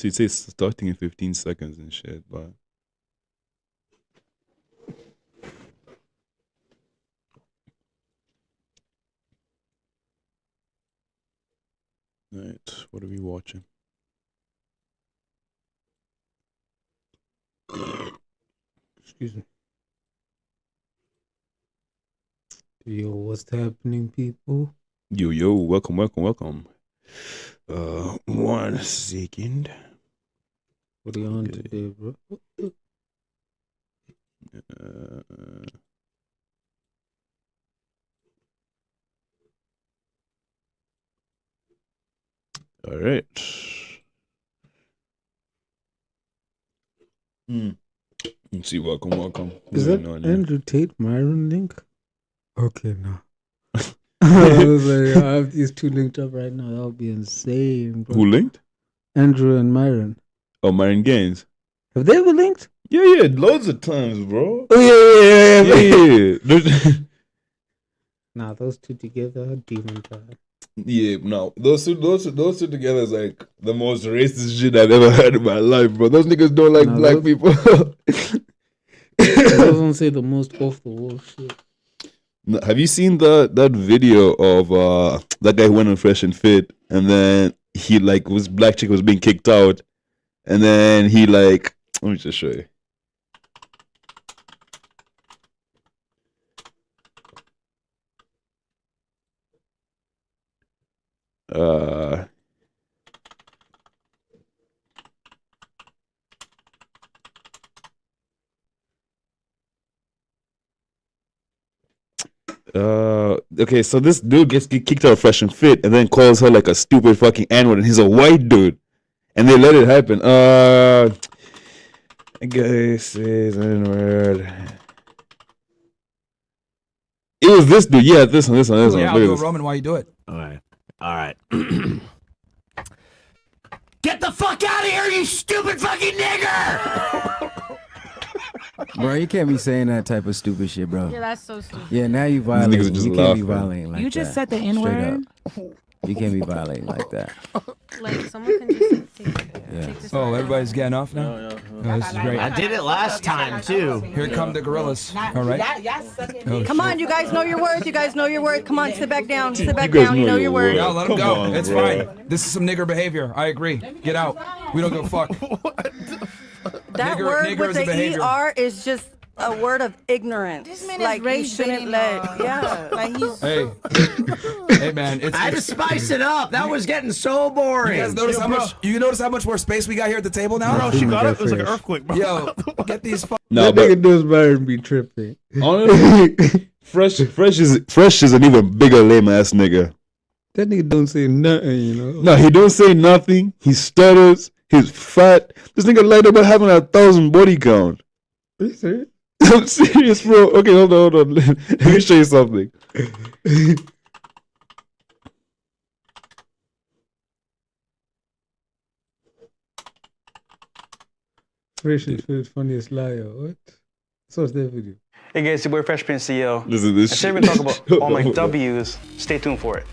So it says starting in 15 seconds and shit, but. Alright, what are we watching? Excuse me. Yo, what's happening, people? Yo, welcome. 1 second. What are you on today, bro? All right. Let's see. Welcome. Is that Andrew Tate Myron link? Okay, no. I was like, I have these two linked up right now. That would be insane, bro. Who linked? Andrew and Myron. Oh, Myron Gaines. Have they ever linked? Yeah, loads of times, bro. Oh Yeah. Nah, those two together, demon time. Yeah, no, those two together is like the most racist shit I've ever heard in my life, bro. Those niggas don't like black people. I don't say the most off the wall shit. No, have you seen that video of that guy who went on Fresh and Fit, and then he like was black chick was being kicked out, and then he like let me just show you. Okay, so this dude gets kicked out of Fresh and Fit and then calls her like a stupid fucking N-word, and he's a white dude, and they let it happen. I guess is N-word. It was this dude. Yeah, this one. Yeah, I'll do it, Roman, while you do it. All right. Get the fuck out of here, you stupid fucking nigger! Bro, you can't be saying that type of stupid shit, bro. Yeah, that's so stupid. Yeah, now you violating. You can't be violating like that. You just said the N-word? You can't be violating like that. Like, someone can just take this. Oh, everybody's getting off now? No, this is great. I did it last time, too. Here come the gorillas. All right. Oh, come on, you guys know your worth. Come on, sit back down. You know your worth. Yeah, let them go. It's fine. This is some nigger behavior. I agree. Get out. We don't give a fuck. That word with the ER is just a word of ignorance. This man like, is you shouldn't let. Yeah. Like he's. Hey, man. I had to spice it up. That was getting so boring. You guys notice how much? You notice how much more space we got here at the table now? Bro, she got up. It was like an earthquake, bro. Yo, get these. No, that nigga does Myron be tripping. Honestly, Fresh is an even bigger lame ass nigga. That nigga don't say nothing, you know. No, he don't say nothing. He stutters. He's fat. This nigga lied about having 1,000 body count. Are you serious? I'm serious, bro. Okay, hold on. Let me show you something. Fresh and Fit, funniest liar. What? So what's that video? Hey guys, your boy Fresh Prince CEO. Listen to this shit. We're gonna talk about all my W's. Stay tuned for it.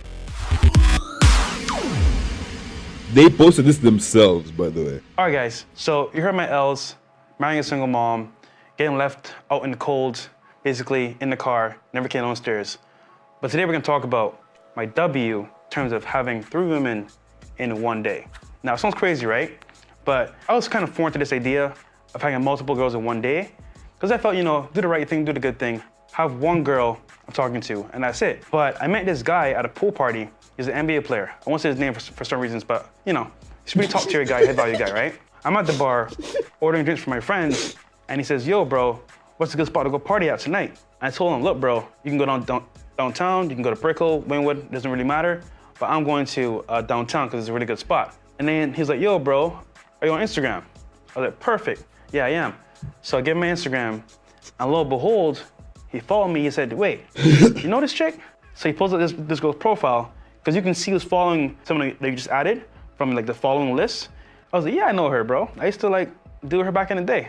They posted this themselves, by the way. All right, guys. So you heard my L's. Marrying a single mom, getting left out in the cold, basically in the car, never came downstairs. But today we're gonna talk about my W in terms of having 3 women in one day. Now it sounds crazy, right? But I was kind of foreign to this idea of having multiple girls in one day, because I felt, you know, do the right thing, do the good thing, have one girl I'm talking to, and that's it. But I met this guy at a pool party. He's an NBA player. I won't say his name for some reasons, but, you know, he's a pretty top tier guy, head value guy, right? I'm at the bar ordering drinks for my friends, and he says, yo, bro, what's a good spot to go party at tonight? I told him, look, bro, you can go downtown, you can go to Brickell, Wynwood, doesn't really matter, but I'm going to downtown because it's a really good spot. And then he's like, yo, bro, are you on Instagram? I was like, perfect. Yeah, I am. So I gave him my Instagram, and lo and behold, he followed me. He said, wait, you know this chick? So he posted this girl's profile, because you can see who's following someone that you just added from like the following list. I was like, yeah, I know her, bro. I used to like do her back in the day.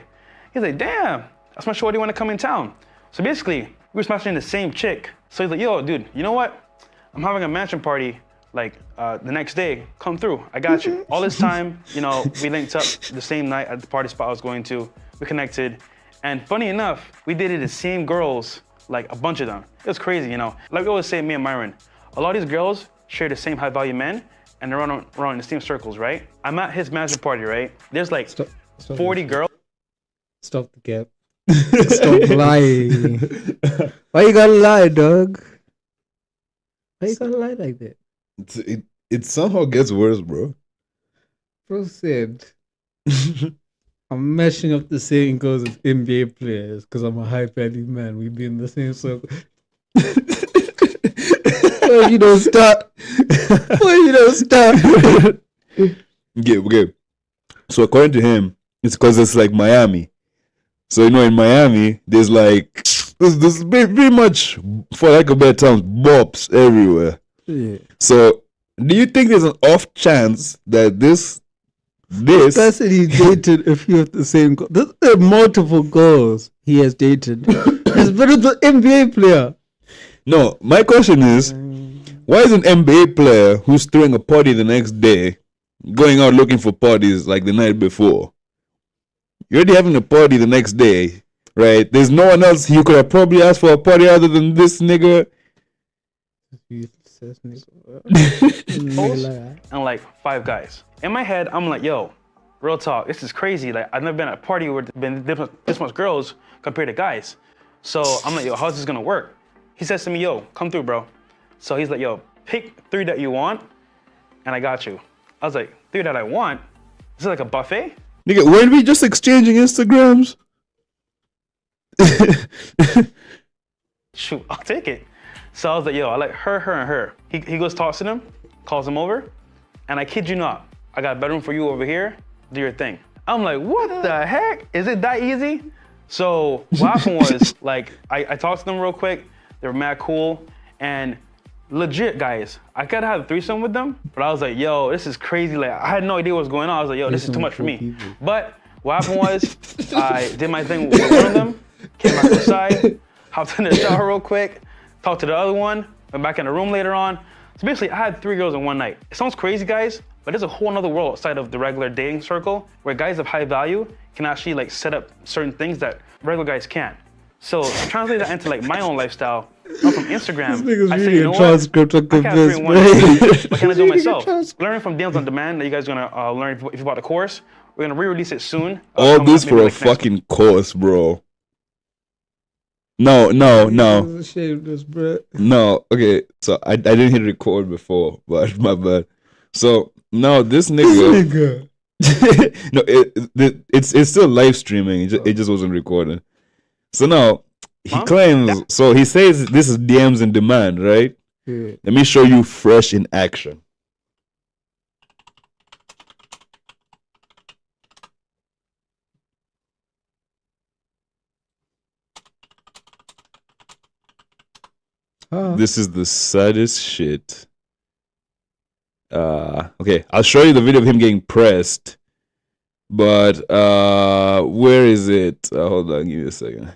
He's like, damn, that's my shorty want to come in town. So basically, we were smashing the same chick. So he's like, yo, dude, you know what? I'm having a mansion party like the next day, come through. I got you. All this time, you know, we linked up the same night at the party spot I was going to. We connected. And funny enough, we dated the same girls, like a bunch of them. It was crazy, you know. Like we always say, me and Myron, a lot of these girls share the same high value men and they're around in the same circles, right? I'm at his management party, right? There's like Stop 40 girls. Stop the gap. Stop lying. Why you gotta lie, dog? Why you gotta lie like that? It somehow gets worse, bro. Bro said, I'm mashing up the same goals of NBA players because I'm a high value man. We be in the same circle. Why you don't stop? Why you don't stop? Okay. So according to him, it's because it's like Miami. So you know, in Miami, there's pretty much, for lack of better terms, bops everywhere. Yeah. So do you think there's an off chance that this person he dated a few of the same girls? There are multiple girls he has dated. Has been with the NBA player. No, my question is, why is an NBA player who's throwing a party the next day going out looking for parties like the night before? You're already having a party the next day, right? There's no one else you could have probably asked for a party other than this nigga. And like 5 guys. In my head, I'm like, yo, real talk, this is crazy. Like, I've never been at a party where there's been this much girls compared to guys. So I'm like, yo, how's this gonna work? He says to me, yo, come through, bro. So he's like, yo, pick 3 that you want, and I got you. I was like, 3 that I want? Is it like a buffet? Nigga, weren't we just exchanging Instagrams? Shoot, I'll take it. So I was like, yo, I like her, and her. He goes, talks to them, calls them over, and I kid you not, I got a bedroom for you over here, do your thing. I'm like, what the heck? Is it that easy? So what happened was, like, I talked to them real quick, they were mad cool, and legit, guys, I could have a threesome with them, but I was like, yo, this is crazy. Like, I had no idea what was going on. I was like, yo, this is too much for me. But what happened was, I did my thing with one of them, came back outside, hopped in the shower real quick, talked to the other one, went back in the room later on. So basically, I had 3 girls in one night. It sounds crazy, guys, but there's a whole other world outside of the regular dating circle where guys of high value can actually like set up certain things that regular guys can't. So translate that into like my own lifestyle. Not from Instagram. I say, you know what? Transcript of I can't this, bring one. What can I do myself? Learning from Deals on Demand that you guys are gonna learn if you bought the course. We're gonna re-release it soon. All this for a fucking course, bro. No. Shameless, bro. No, okay. So I didn't hit record before, but my bad. So now this nigga. No, it's still live streaming. It just wasn't recording. So now he claims. So he says this is DMs in demand, right? Yeah. Let me show you fresh in action. This is the saddest shit. Okay, I'll show you the video of him getting pressed. But where is it? Hold on, give me a second.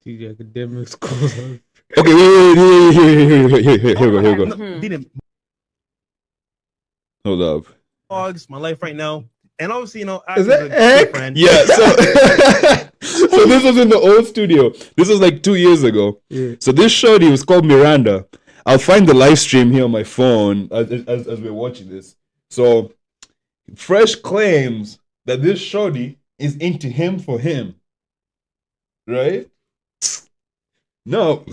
TJ Academics calls on. Okay, wait, here we go. Hold up. Dogs, my life right now, and obviously, you know, Is that a good friend. Yeah, so this was in the old studio. This was like 2 years ago. Yeah. So this shorty was called Miranda. I'll find the live stream here on my phone as we're watching this. So Fresh claims that this shorty is into him for him. Right? No.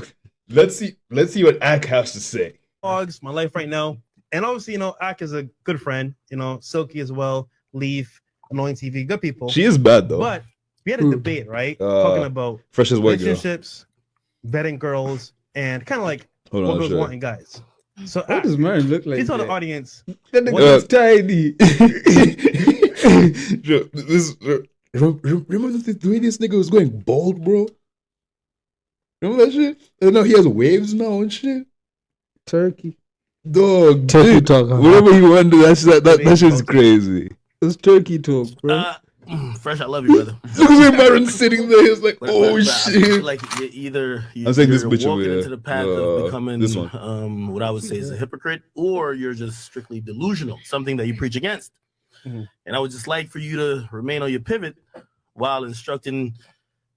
Let's see what Ak has to say. Dogs, my life right now, and obviously, you know, Ak is a good friend. You know, Silky as well, Leaf, Annoying TV, good people. She is bad though. But we had a debate, right? Talking about Fresh's white girl. relationships, vetting girls, and kind of like what girls want in guys. So What does mine look like? you tell the that? audience. That nigga's tiny. Remember the way this nigga was going bald, bro? Remember that shit? And now he has waves now and shit. Turkey. Dog, Turkey talk. whatever you want to do, that shit's crazy. It's turkey talk, bro. Fresh, I love you, brother. Look at Myron sitting there. He's like, But oh I shit. feel like you're I'm saying this you're picture walking over into here. the path of becoming This one. what I would say is a hypocrite, or you're just strictly delusional, something that you preach against. Mhm. And I would just like for you to remain on your pivot while instructing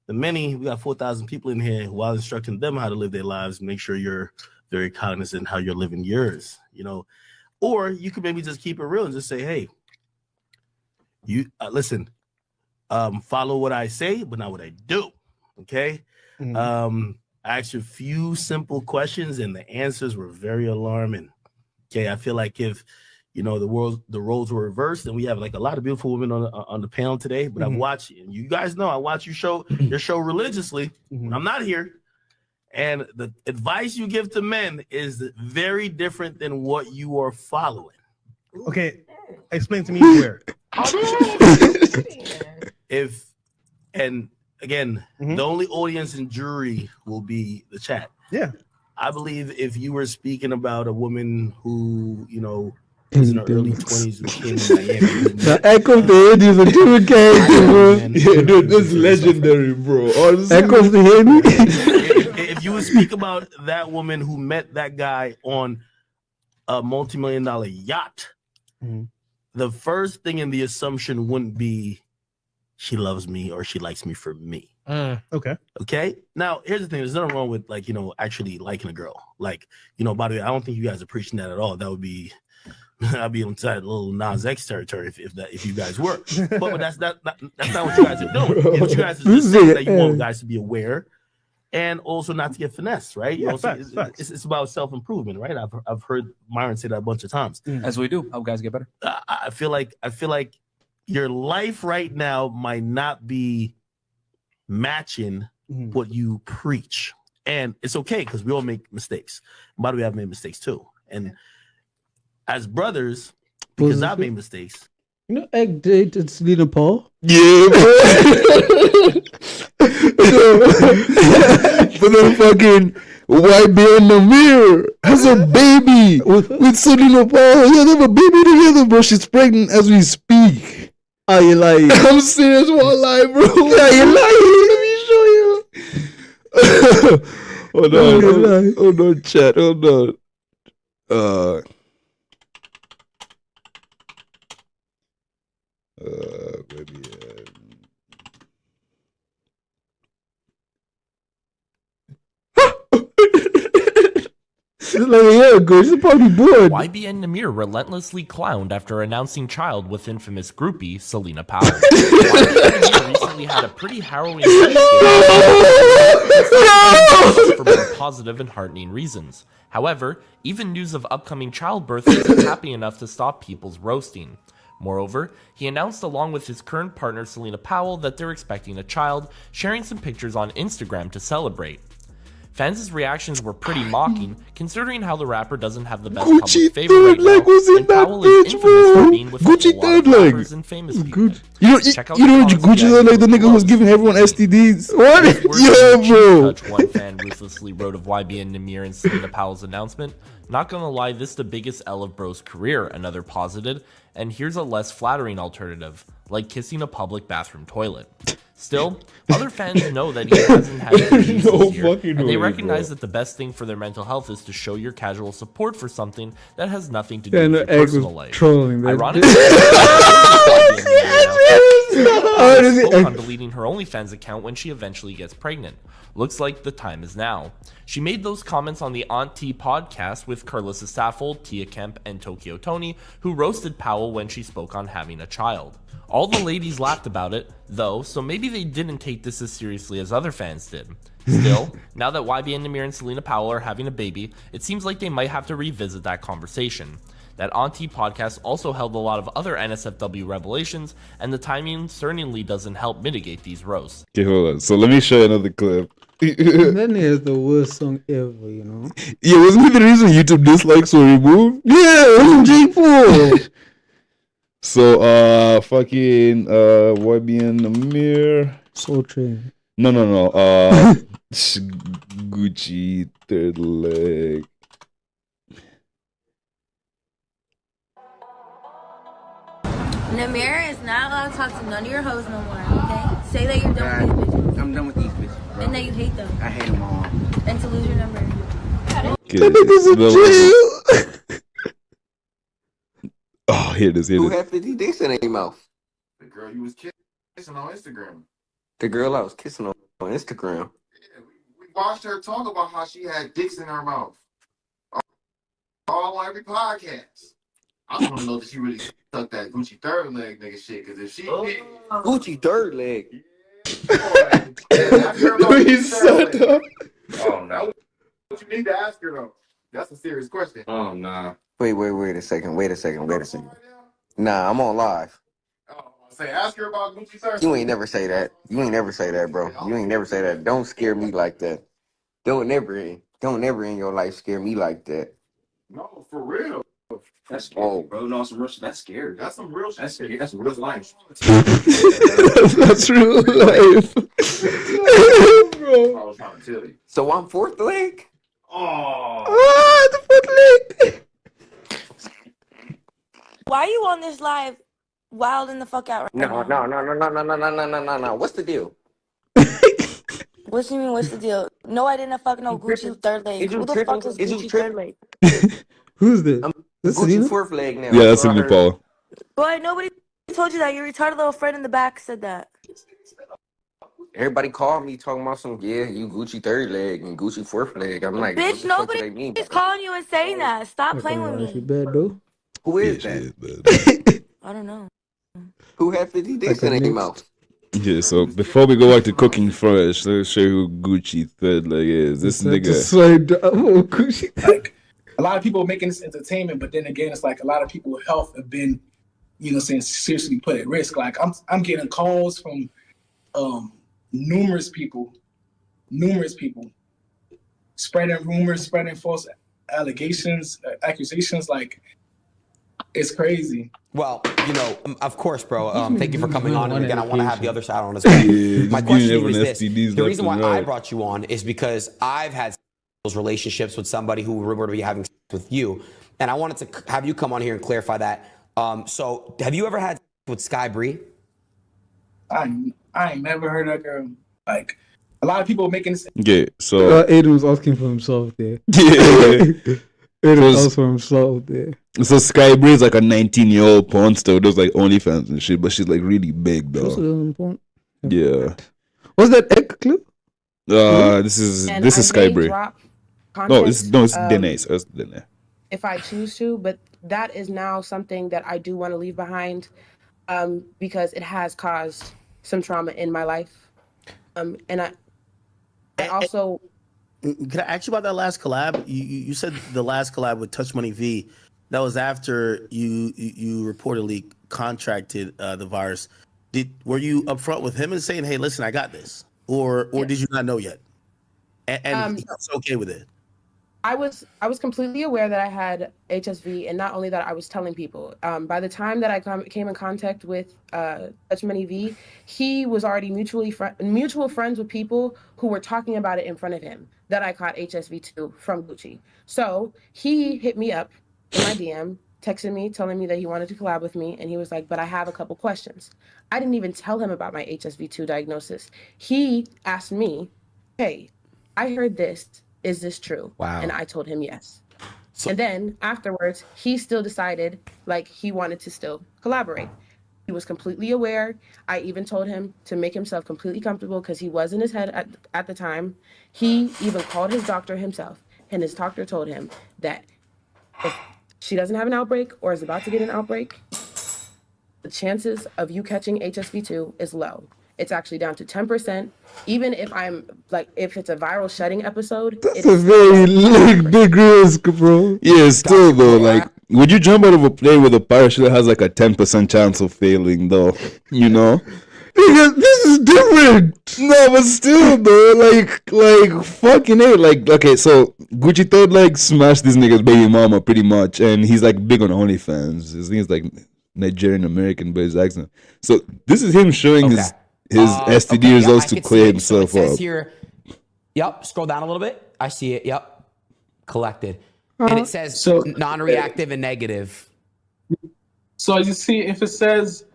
the many. We got 4,000 people in here, while instructing them how to live their lives. Make sure you're very cognizant how you're living yours, or you could maybe just keep it real and just say, hey, you listen, follow what I say, but not what I do. Okay. Mhm. I asked you a few simple questions and the answers were very alarming. Okay. I feel like if the roles were reversed, and we have like a lot of beautiful women on the panel today, but I've watched, and you guys know I watch your show religiously when I'm not here. And the advice you give to men is very different than what you are following. Okay, explain to me where. And again, the only audience and jury will be the chat. Yeah. I believe if you were speaking about a woman who, is in her early 20s who came to Miami. The Echo of the 80s are too character, bro. Yeah, dude, this is legendary, bro. Honestly. Echo of the 80s. If you would speak about that woman who met that guy on a multi-million-dollar yacht, the first thing in the assumption wouldn't be she loves me or she likes me for me. Okay. Okay. Now, here's the thing. There's nothing wrong with actually liking a girl. By the way, I don't think you guys are preaching that at all. That would be, I'd be inside a little Nas X territory if you guys were. But that's not what you guys are doing. What you guys are just saying that you want guys to be aware and also not to get finessed, right? Yeah, facts. It's about self-improvement, right? I've heard Myron say that a bunch of times. As we do, help guys get better. I feel like your life right now might not be matching what you preach, and it's okay because we all make mistakes. By the way, I've made mistakes too, and as brothers, because I've made mistakes. Egg dated Selena Paul. Yeah, bro. But then fucking white bear in the mirror has a baby with Selena Paul. Yeah, they have a baby together, bro. She's pregnant as we speak. Are you lying? I'm serious, one lie, bro. Are you lying? Let me show you. Hold on, chat. Hold on. Maybe. It's like a year ago. She's probably bored. YBN Namir relentlessly clowned after announcing child with infamous groupie Selena Powell. YBN Namir recently had a pretty harrowing for more positive and heartening reasons. However, even news of upcoming childbirth isn't happy enough to stop people's roasting. Moreover, he announced along with his current partner Selena Powell that they're expecting a child, sharing some pictures on Instagram to celebrate. Fans' reactions were pretty mocking, considering how the rapper doesn't have the best Gucci public favor right now, and Powell is infamous for being with Gucci a lot of third rappers and famous people. You know Gucci is like the nigga who's giving everyone STDs. What? Yeah, bro. Touch, one fan ruthlessly wrote of YBN Namir and Selena Powell's announcement. Not gonna lie, this the biggest L of bro's career, another posited, and here's a less flattering alternative, like kissing a public bathroom toilet. Still, other fans know that he hasn't had issues this year, and they recognize that the best thing for their mental health is to show your casual support for something that has nothing to do with your personal life. Trolling, Ironically, spoke on deleting her OnlyFans account when she eventually gets pregnant. Looks like the time is now. She made those comments on the Aunt T podcast with Carlissa Saffold, Tia Kemp, and Tokyo Tony, who roasted Powell when she spoke on having a child. All the ladies laughed about it, though, so maybe they didn't take this as seriously as other fans did. Still, now that YBN Namir and Selena Powell are having a baby, it seems like they might have to revisit that conversation. That Auntie podcast also held a lot of other NSFW revelations, and the timing certainly doesn't help mitigate these roasts. Okay, hold on. So let me show you another clip. And then he has the worst song ever, Yeah, wasn't it the reason YouTube dislikes were removed? Yeah, it wasn't Jake Paul. So, fucking, YBN Namir. Soul Train. No. Gucci third leg. Namir is not allowed to talk to none of your hoes no more, okay? Say that you're done with these bitches. I'm done with these bitches, bro. And that you hate them. I hate them all. And to lose your number. Oh, here it is. Who had 50 dicks in their mouth? The girl you was kissing on Instagram. The girl I was kissing on Instagram. Yeah, we watched her talk about how she had dicks in her mouth. All on every podcast. I just want to know that she really sucked that Gucci third leg nigga shit. Because if she did, Gucci third leg. Oh no. What you need to ask her though? That's a serious question. Oh nah. Wait a second. Nah, I'm on live. Say ask her about Gucci third. You ain't never say that. You ain't never say that, bro. You ain't never say that. Don't scare me like that. Don't never in your life scare me like that. No, for real. That's scary, bro. No, some real shit. That's scary. That's some real shit. That's scary. That's real life. That's real life. Bro. I was trying to tell you. So I'm fourth leg? Oh, the fourth leg. Why are you on this live wilding the fuck out right now? No. What's the deal? What you mean, what's the deal? No, I didn't fuck no Gucci third leg. Who the fuck is Gucci third leg? Who's this? I'm This Gucci Selena? fourth leg now. Yeah, that's Selena Paul. Boy, nobody told you that. Your retarded little friend in the back said that. Everybody called me talking about some, you Gucci third leg and Gucci fourth leg. I'm like, Bitch, nobody is calling you and saying that. Stop playing with She me. bad though. Who is that? I don't know. Who had 50 dicks in their mouth? Yeah, so before we go back to cooking fresh, let's show you who Gucci third leg is. This nigga. Gucci. Like a lot of people are making this entertainment, but then again, it's like a lot of people's health have been, seriously put at risk. Like I'm getting calls from numerous people, spreading rumors, spreading false allegations, accusations. Like it's crazy. Well, of course, bro. Thank you for coming on. And again, I want to have the other side on as well. My question to you is this. The reason why I brought you on is because I've had those relationships with somebody who rumored to be having sex with you. And I wanted to have you come on here and clarify that. So have you ever had sex with Sky Bree? I ain't never heard of her. Like a lot of people are making this. Yeah, so Aiden was asking for himself there. Yeah. Aiden was asking for himself there. So Sky Bree is like a 19-year-old porn star who does like OnlyFans and shit, but she's like really big though. Yeah. Was that egg clip? This is Sky Bree. No, it's Dene. So it's Dene. If I choose to, but that is now something that I do want to leave behind, because it has caused some trauma in my life, and I also. Can I ask you about that last collab? You said the last collab with Touch Money V. That was after you reportedly contracted the virus. Were you upfront with him and saying, "Hey, listen, I got this," or did you not know yet? And he was okay with it. I was completely aware that I had HSV, and not only that, I was telling people. By the time that I came in contact with Touch Money V, he was already mutual friends with people who were talking about it in front of him that I caught HSV too from Gucci. So he hit me up in my DM, texted me, telling me that he wanted to collab with me, and he was like, "But I have a couple questions." I didn't even tell him about my HSV2 diagnosis. He asked me, "Hey, I heard this. Is this true?" Wow. And I told him yes. And then afterwards, he still decided like he wanted to still collaborate. He was completely aware. I even told him to make himself completely comfortable because he was in his head at the time. He even called his doctor himself, and his doctor told him that if she doesn't have an outbreak or is about to get an outbreak, the chances of you catching HSV2 is low. It's actually down to 10%. Even if if it's a viral shedding episode, That's a very big risk, bro. Yeah, still though, like, would you jump out of a plane with a parachute that has like a 10% chance of failing, though? You know? Because this is different. No, but still though, like fucking it. Like, okay, so Gucci third leg smashed this nigga's baby mama pretty much, and he's like big on OnlyFans. His thing's like Nigerian American, but his accent. So this is him showing his STD results to clear himself so it says up. Here, yep, scroll down a little bit. I see it. Yep, collected. And it says non-reactive and negative. So as you see, if it says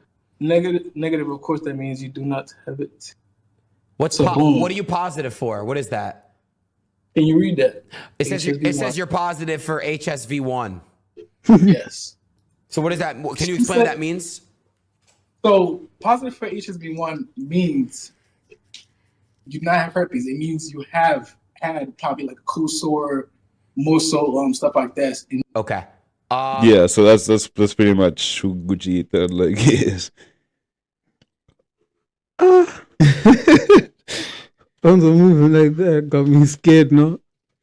negative, of course that means you do not have it. What are you positive for? What is that? Can you read that? It says you're positive for HSV1. Yes. So what is that? Can you explain what that means? So positive for HSV1 means you do not have herpes. It means you have had probably like a cold sore, more so stuff like that. Okay. Yeah, so that's pretty much who Gucci third leg is. Arms are moving like that got me scared, no?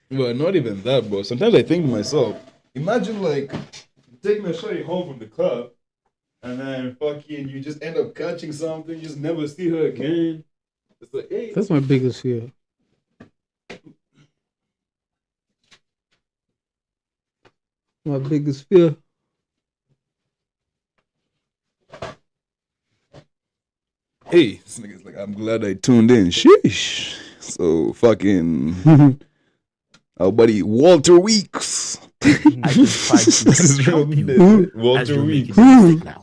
Well, not even that, bro. Sometimes I think to myself, imagine like taking a shorty home from the club, and then fucking you just end up catching something, you just never see her again. It's like, hey. That's my biggest fear. My biggest fear. Hey, this nigga's like, I'm glad I tuned in. Sheesh. So fucking our buddy Walter Weeks. I just tried to This is real Walter Weeks.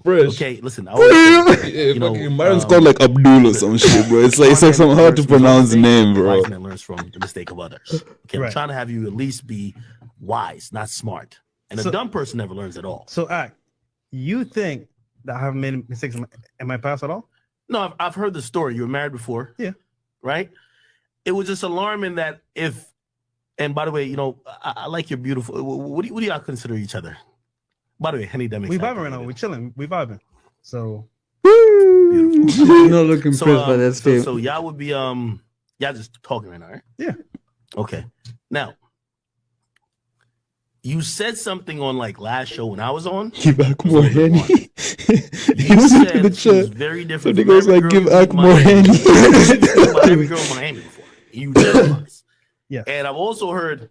Fresh. Okay, listen. Myron's called like Abdul or some shit, bro. It's like some hard to pronounce name, bro. Wise man learns from the mistake of others. Okay, I'm trying to have you at least be wise, not smart. And a dumb person never learns at all. So, you think that I haven't made mistakes in my past at all? No, I've heard the story. You were married before. Yeah. Right? It was just alarming that and by the way, I like your beautiful. What do y'all consider each other? By the way, Henny Demick. We vibing right now. We chilling. We vibing. So beautiful. You're not looking impressed by that statement. So y'all would be y'all just talking right now, right? Yeah. Okay. Now, you said something on like last show when I was on. Give Ak more Henny. You said she was very different. So goes like, give Ak more Henny. Every girl in Miami before. You realize. Yeah. And I've also heard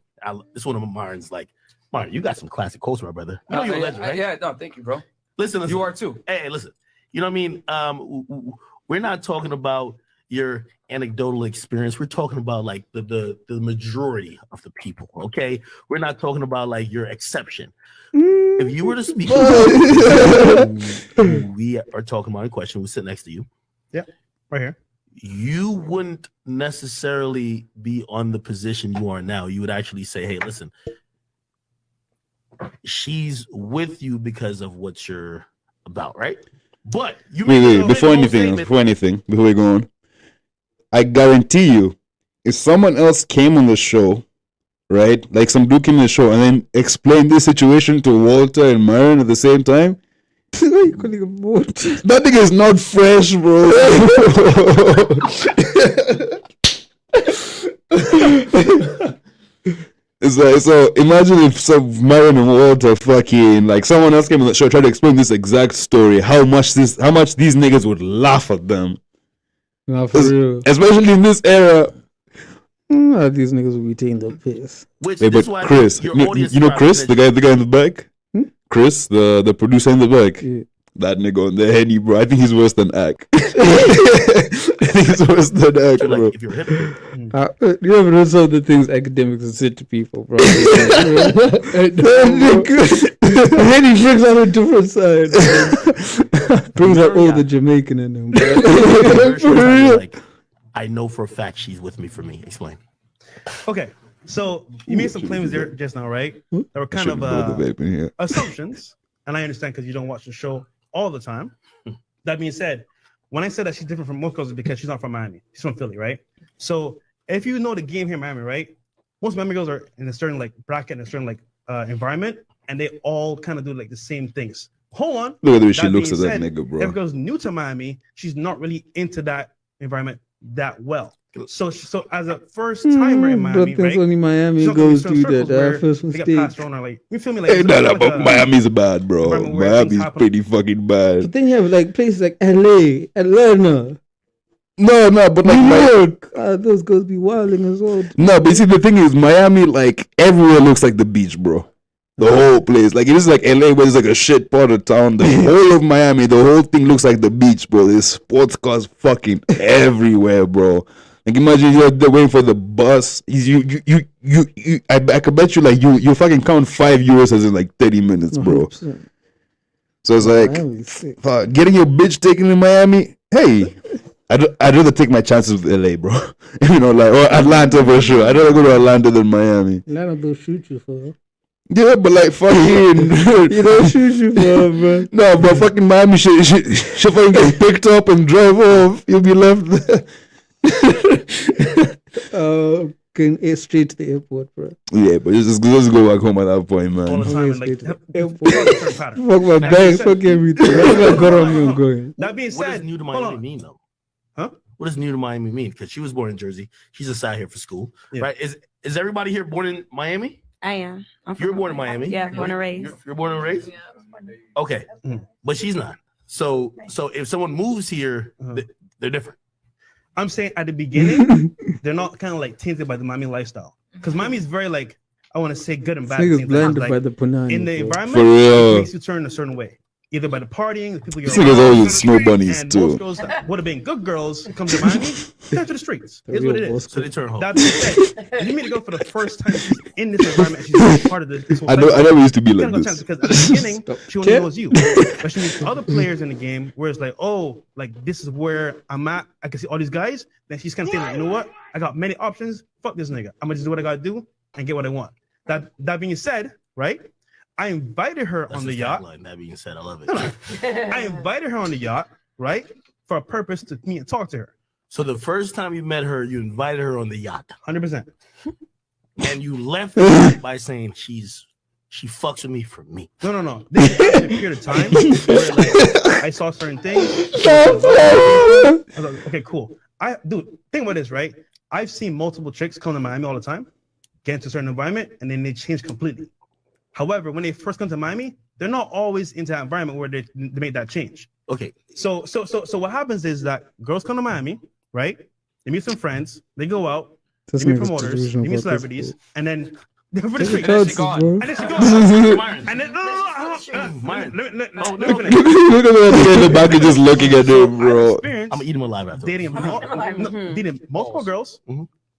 this one of Martin's like, Martin, you got some classic quotes, my brother. You know you're a legend, right? Yeah, no, thank you, bro. Listen, you are too. Hey, listen. You know what I mean? We're not talking about your anecdotal experience. We're talking about like the majority of the people. Okay, we're not talking about like your exception. If you were to speak, we are talking about a question. We sit next to you. Yeah, right here. You wouldn't necessarily be on the position you are now. You would actually say, "Hey, listen, she's with you because of what you're about, right?" But you wait, before we go on, I guarantee you, if someone else came on the show, right, like some dude came on the show and then explained this situation to Walter and Myron at the same time, that nigga is not fresh, bro. It's like, so imagine if some Myron and Walter fucking like someone else came on the show tried to explain this exact story, how much these niggas would laugh at them. Nah, for real. Especially in this era. These niggas will be taking the piss. Hey, but Chris, you know Chris, the guy in the back? Chris, the producer in the back. Yeah. That nigga on the Henny, bro. I think he's worse than Ak. I think he's worse than Ak, bro. Like, if you're a hypocrite. You ever know some of the things academics have said to people, bro? Henny brings out a different side. Brings out all the Jamaican in him, bro. Like, I know for a fact she's with me for me. Explain. Okay, so you made some claims there just now, right? That were kind of assumptions, and I understand because you don't watch the show all the time. That being said, when I said that she's different from most girls, it's because she's not from Miami. She's from Philly, right? So if you know the game here in Miami, right? Most Miami girls are in a certain like bracket, in a certain like environment, and they all kind of do like the same things. Hold on. Look at the way she looks at that nigga, bro. If a girl's new to Miami, she's not really into that environment that well. So as a first timer in Miami, right? Only Miami goes through that. First mistake. They get passed around, like, you feel me? Like, hey, but Miami's bad, bro. Miami's pretty fucking bad. But then you have like places like LA, Atlanta. No, but like New York. Those girls be wilding as well. No, but you see, the thing is, Miami, like everywhere looks like the beach, bro. The whole place, like it is like LA, where it's like a shit part of town. The whole of Miami, the whole thing looks like the beach, bro. There's sports cars fucking everywhere, bro. Like imagine you're there waiting for the bus. I can bet you like you fucking count 5 euros as in like 30 minutes, bro. 100%. So it's like, fuck, getting your bitch taken in Miami. Hey, I'd rather take my chances with LA, bro. Or Atlanta for sure. I'd rather go to Atlanta than Miami. Atlanta don't shoot you for. Yeah, but like fucking, you don't shoot you for, bro. No, but fucking Miami shit fucking get picked up and drive off. You'll be left there. Can straight to the airport, bro. Yeah, but just go back home at that point, man. All the time, Fuck my bags, fuck everything. I'm going. That being said, what does new to Miami mean, though? Huh? What does new to Miami mean? Because she was born in Jersey. She's just out here for school, right? Is everybody here born in Miami? I am. You're born in Miami. Yeah, born and raised. You're born and raised. Okay, but she's not. So if someone moves here, they're different. I'm saying at the beginning, they're not kind of like tainted by the Miami lifestyle. Because Miami is very like, I want to say good and bad. Niggas blinded by the punani. In the environment, For real. it makes you turn a certain way. Either by the partying, the people This nigga's always with snow bunnies and too. most girls that would have been good girls come to Miami, they go to the streets. It's what it is. So they turn home. That being said, you meet a girl for the first time she's in this environment. She's part of this whole I never used to be like this. this. Because at the beginning, she only knows you. But she meets other players in the game where it's like, oh, like this is where I'm at. I can see all these guys. Then she's kind of thinking, like, you know what? I got many options. Fuck this nigga. I'm gonna just do what I gotta do and get what I want. That being said, right? I invited her on the yacht. That being said, I love it. I invited her on the yacht, right, for a purpose to meet and talk to her. So the first time you met her, you invited her on the yacht. 100%. And you left the yacht by saying she fucks with me for me. No. This is a period of time where like I saw certain things. I was like, okay, cool. Dude, think about this, right? I've seen multiple chicks come to Miami all the time, get into a certain environment, and then they change completely. However, when they first come to Miami, they're not always into that environment where they make that change. Okay. So what happens is that girls come to Miami, right? They meet some friends, they go out, they meet promoters, they meet celebrities, and then they're for the street. And then she goes. And then she goes. And then let me finish. Look at that in the back and just looking at him, bro. I'm gonna eat him alive after. Dating multiple girls,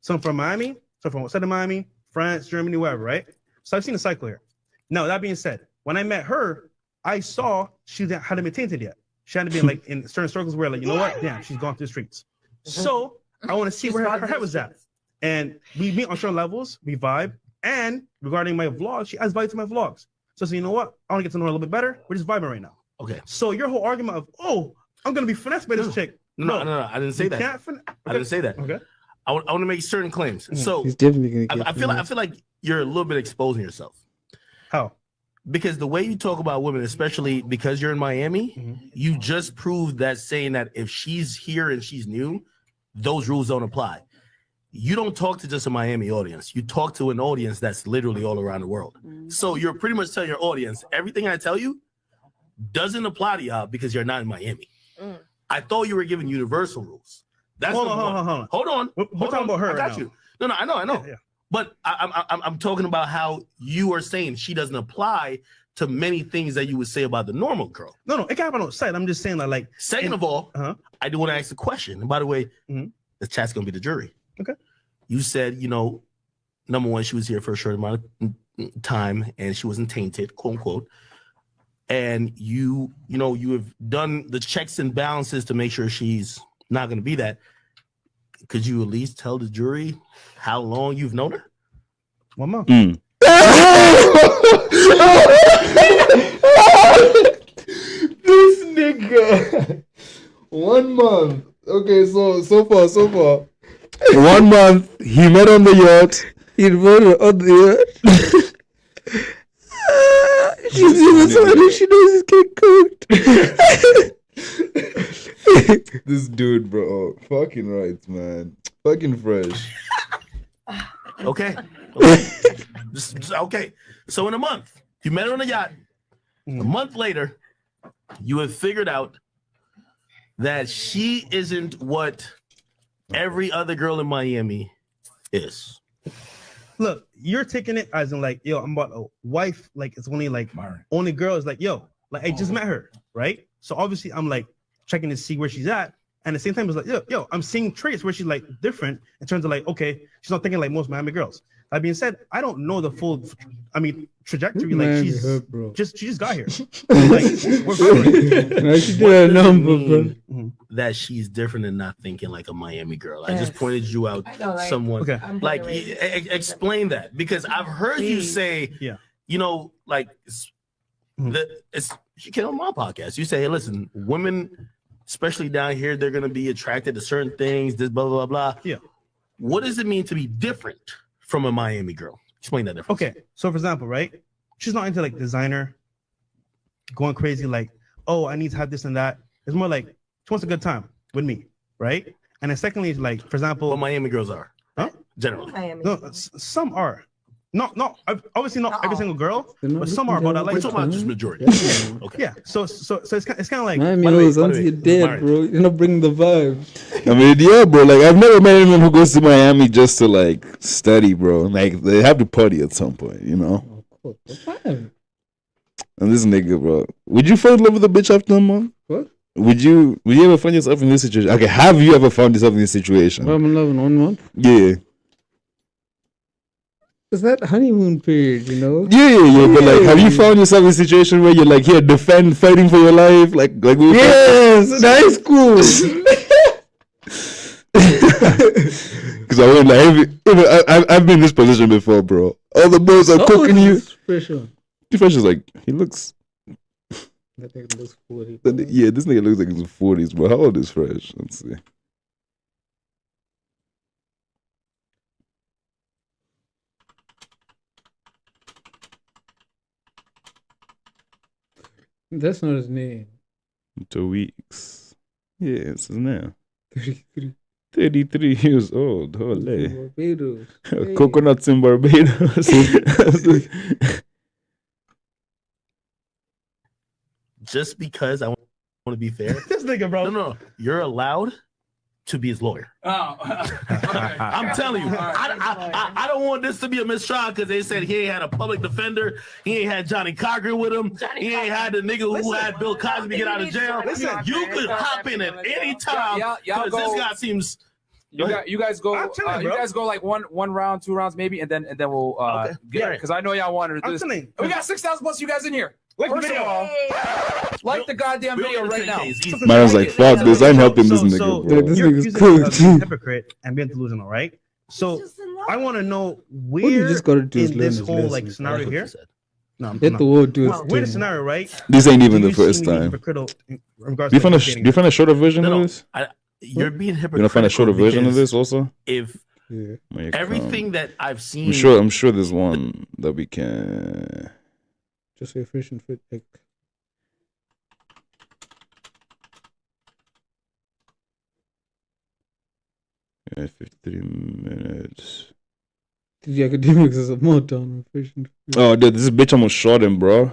some from Miami, some from outside of Miami, France, Germany, wherever, right? So I've seen the cycle here. Now, that being said, when I met her, I saw she hadn't been tainted yet. She hadn't been like in certain circles where, like, you know what? Damn, she's gone through the streets. So I want to see where her head was at. And we meet on certain levels, we vibe. And regarding my vlog, she adds value to my vlogs. So you know what? I want to get to know her a little bit better. We're just vibing right now. Okay. So your whole argument of, oh, I'm going to be finessed by this chick. No, I didn't say that. I didn't say that. Okay. I want to make certain claims. So He's definitely gonna get I feel like you're a little bit exposing yourself. How? Because the way you talk about women, especially because you're in Miami, you just proved that saying that if she's here and she's new, those rules don't apply. You don't talk to just a Miami audience. You talk to an audience that's literally all around the world. So you're pretty much telling your audience everything I tell you doesn't apply to y'all because you're not in Miami. I thought you were giving universal rules. That's hold on. Hold on. We're talking about her. I got you. No, I know. Yeah. But I'm talking about how you are saying she doesn't apply to many things that you would say about the normal girl. No, it can't happen outside. I'm just saying that, like. Second of all, I do want to ask a question. And by the way, the chat's gonna be the jury. Okay. You said, number one, she was here for a short amount of time and she wasn't tainted, quote unquote. And you have done the checks and balances to make sure she's not gonna be that. Could you at least tell the jury how long you've known her? 1 month. This nigga. 1 month. Okay, so far. 1 month. He met on the yacht. He voted on the yacht. She's even somebody she knows is getting cooked. This dude, bro. Fucking right, man. Fucking fresh. Okay. Okay. So in a month, you met her on the yacht. A month later, you have figured out that she isn't what every other girl in Miami is. Look, you're taking it as in like, yo, I'm about a wife. Like, it's only like, only girl is like, yo, like, I just met her, right? So obviously, I'm like checking to see where she's at. And at the same time, it's like, yo, I'm seeing traits where she's like different in terms of like, okay, she's not thinking like most Miami girls. That being said, I don't know the full, trajectory. Like she just got here. Like we're no, she did a number, bro. That she's different and not thinking like a Miami girl. I just pointed you out someone. Okay. Like explain that, because I've heard you say, you know, like she came on my podcast. You say, hey, listen, women, especially down here, they're gonna be attracted to certain things. This blah blah blah. Yeah. What does it mean to be different from a Miami girl? Explain that difference. Okay. So for example, right? She's not into like designer, going crazy like, oh, I need to have this and that. It's more like she wants a good time with me, right? And then secondly, like for example, what Miami girls are, huh? Generally. No, some are. Not obviously not every single girl, but some are. But I like we're talking about just majority. Okay. Yeah. So it's kind of like. Miami knows until you're dead, bro. You're not bringing the vibe. I mean, yeah, bro. Like I've never met anyone who goes to Miami just to like study, bro. Like they have to party at some point, you know. And this nigga, bro. Would you fall in love with a bitch after a month? What? Would you ever find yourself in this situation? Okay, have you ever found yourself in this situation? I'm in love in 1 month. Yeah. It's that honeymoon period, you know? Yeah. But like, have you found yourself in a situation where you're like, here, fighting for your life? Like we yes, that's cool. Because I went like, I've been in this position before, bro. All the boys are cooking you. Fresh is like, he looks. That nigga looks 40. Yeah, this nigga looks like he's in 40s, bro. How old is Fresh? Let's see. That's not his name. 2 weeks. Yeah, it's his name. 33. 33 years old. Holy. Barbados. Hey. Coconuts in Barbados. Just because I want to be fair. This nigga, bro. No. You're allowed to be his lawyer. Oh, I'm telling you, I don't want this to be a mistrial because they said he ain't had a public defender, he ain't had Johnny Cochran with him, he ain't had the nigga who had Bill Cosby get out of jail. You could hop in at any time because this guy seems. You guys go. You guys go like one round, 2 rounds maybe, and then we'll get it because I know y'all wanted to do this. We got 6,000 plus you guys in here. First of all, like the goddamn video right now. Man was like, fuck this, I'm helping this nigga, bro. This You're nigga's cooked. a hypocrite and being delusional, right? So I want to know where you just gotta do is in learn this his whole like lessons. scenario here. No, I'm Let the world do its Where the thing. scenario, right? This ain't even Do the you first see me time. hypocritical in regards Do you to find a shorter version of this? You're being hypocritical. You gonna find a shorter version of this also? If everything that I've seen, I'm sure there's one that we can. Just say fresh and fit. Like, yeah, 53 minutes. the academics is a more down fresh and fit. Oh, dude, this bitch almost shot him, bro.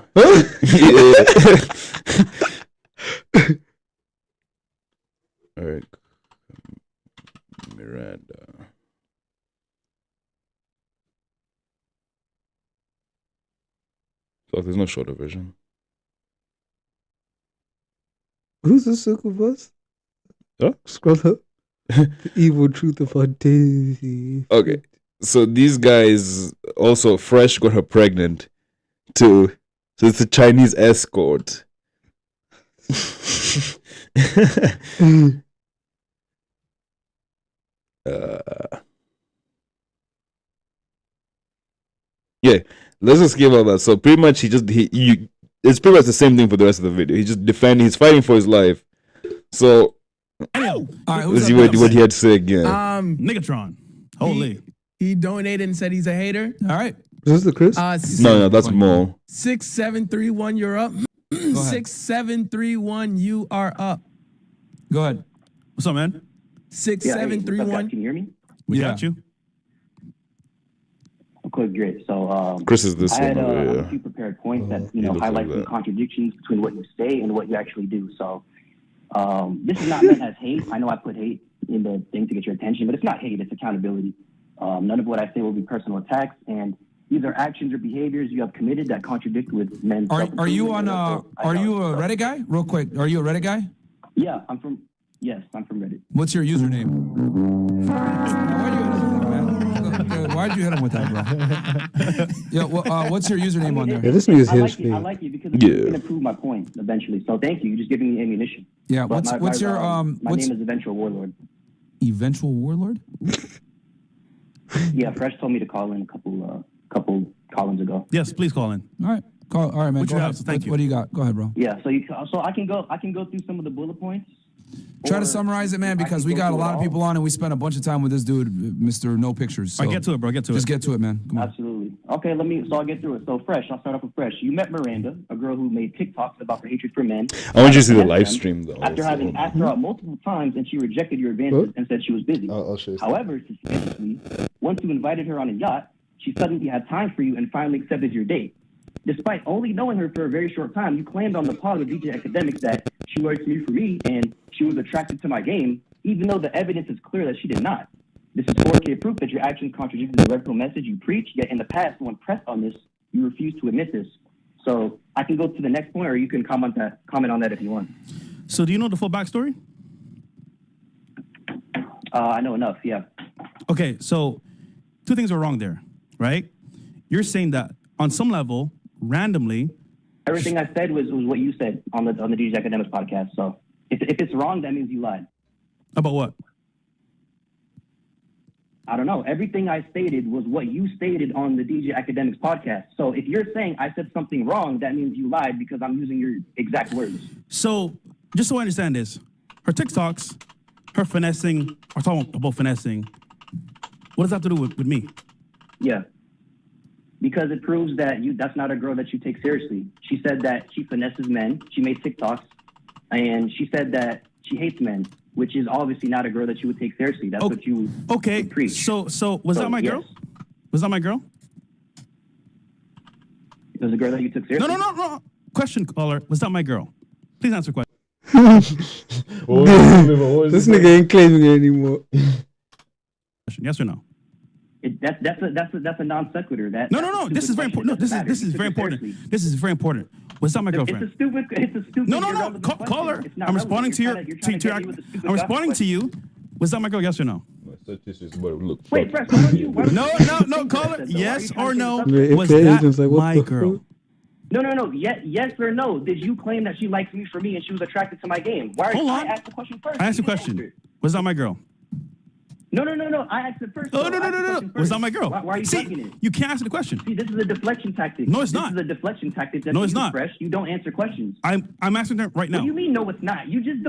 All right, Miranda. So there's no shorter version. Who's the circle bus? Huh? Scroll up. The evil truth of our Daisy. Okay, so these guys also Fresh got her pregnant too. So it's a Chinese escort. Yeah, let's just give all that. So pretty much it's pretty much the same thing for the rest of the video. He's fighting for his life. So all right, let's see what he had to say again. Niggatron. Holy. He donated and said he's a hater. All right. Is this the Chris? No, that's Mo. 6731, you're up. 6731, you are up. Go ahead. What's up, man? 6731. Can you hear me? We got you. Okay, great. So Chris is this I had one. a few prepared points that highlight some contradictions between what you say and what you actually do. So this is not meant as hate. I know I put hate in the thing to get your attention, but it's not hate. It's accountability. None of what I say will be personal attacks, and these are actions or behaviors you have committed that contradict with men's. Are you on are you a Reddit guy? Real quick, are you a Reddit guy? Yeah, I'm from Reddit. What's your username? Why'd you hit him with that, bro? Yo, what's your username on there? Yeah, this nigga's I his like it. I like it because it's going to prove my point eventually. So thank you. You're just giving me ammunition. Yeah. But What's your my name is Eventual Warlord. Eventual Warlord? Yeah, Fresh told me to call in a couple call-ins ago. Yes, please call in. All right. All right, man. Go ahead. Thank you. What do you got? Go ahead, bro. Yeah, so I can go through some of the bullet points. Try to summarize it, man, because we got a lot of people on and we spent a bunch of time with this dude, Mr. No Pictures. So All right, get to it, bro. Just get to it, man. Come on. Absolutely. Okay, I'll get through it. So Fresh, I'll start off with Fresh. You met Miranda, a girl who made TikToks about her hatred for men. I want you to see the live stream, though. After having asked her out multiple times and she rejected your advances and said she was busy. I'll show you. However, suspiciously, once you invited her on a yacht, she suddenly had time for you and finally accepted your date. Despite only knowing her for a very short time, you claimed on the pod with DJ Academics that she liked me for me and she was attracted to my game, even though the evidence is clear that she did not. This is 4K proof that your actions contradicted the radical message you preach, yet in the past, when pressed on this, you refused to admit this. So I can go to the next point, or you can comment on that if you want. So do you know the full backstory? I know enough, yeah. Okay, so two things are wrong there, right? You're saying that on some level, randomly, everything I said was what you said on the DJ Academics podcast. So if it's wrong, that means you lied. About what? I don't know. Everything I stated was what you stated on the DJ Academics podcast. So if you're saying I said something wrong, that means you lied because I'm using your exact words. So just so I understand this, her TikToks, her finessing, we're talking about finessing. What does that have to do with me? Yeah. Because it proves that that's not a girl that you take seriously. She said that she finesses men. She made TikToks. And she said that she hates men, which is obviously not a girl that you would take seriously. That's what you would preach. So was that my girl? Was that my girl? It was a girl that you took seriously? No. Question, caller. Was that my girl? Please answer question. This nigga ain't claiming it anymore. Yes or no? That's a non sequitur. No. This is very important. No, this is very important. This is very important. Was that my girlfriend? It's a stupid. No. Caller. I'm responding to your. I'm responding to you. Was that my girl? Yes or no? Wait, Fresh, why don't you? No, caller. Yes or no? Was that my girl? No. Yes or no? Did you claim that she likes me for me and she was attracted to my game? Hold on. I asked the question first. I asked the question. Was that my girl? No. I asked it first. No. Was that my girl? Why are you taking it? You can't answer the question. See, this is a deflection tactic. No, it's not. This is a deflection tactic. No, it's not. Fresh. You don't answer questions. I'm answering that right now. What do you mean? No, it's not. You just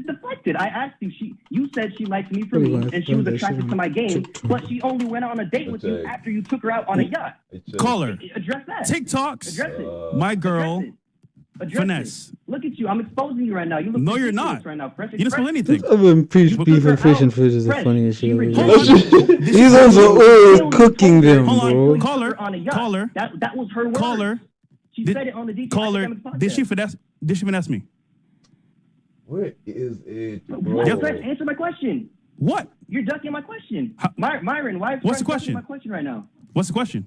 deflected. I asked you. You said she likes me for me, and she was attracted to my game, but she only went on a date with you after you took her out on a yacht. Caller. Address that. TikToks. Address it. My girl. Address finesse. It. Look at you. I'm exposing you right now. You look no, you're not. Right now. You didn't spill anything. Beef and fish and fish is the funniest shit. These ones are always cooking them, bro. Caller. That was her word. Caller. She said it on the DJ Caller. Did she finesse me? Where is it, bro? Answer my question. What? You're ducking my question. Myron, why? What's the question? My question right now. What's the question?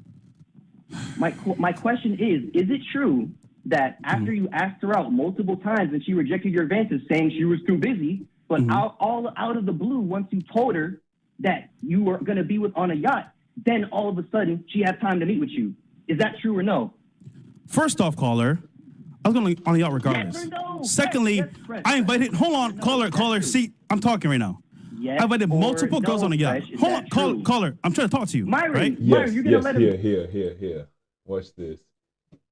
My question is it true that after you asked her out multiple times and she rejected your advances saying she was too busy, but all out of the blue, once you told her that you were going to be on a yacht, then all of a sudden she had time to meet with you? Is that true or no? First off, caller, I was going on a yacht regardless. Yes or no? Secondly, yes, I invited, hold on, caller, see, I'm talking right now. Yes, I invited multiple girls on a yacht. Hold on, caller, I'm trying to talk to you. Myron, right? Myron, you're going to let him... Here. Watch this.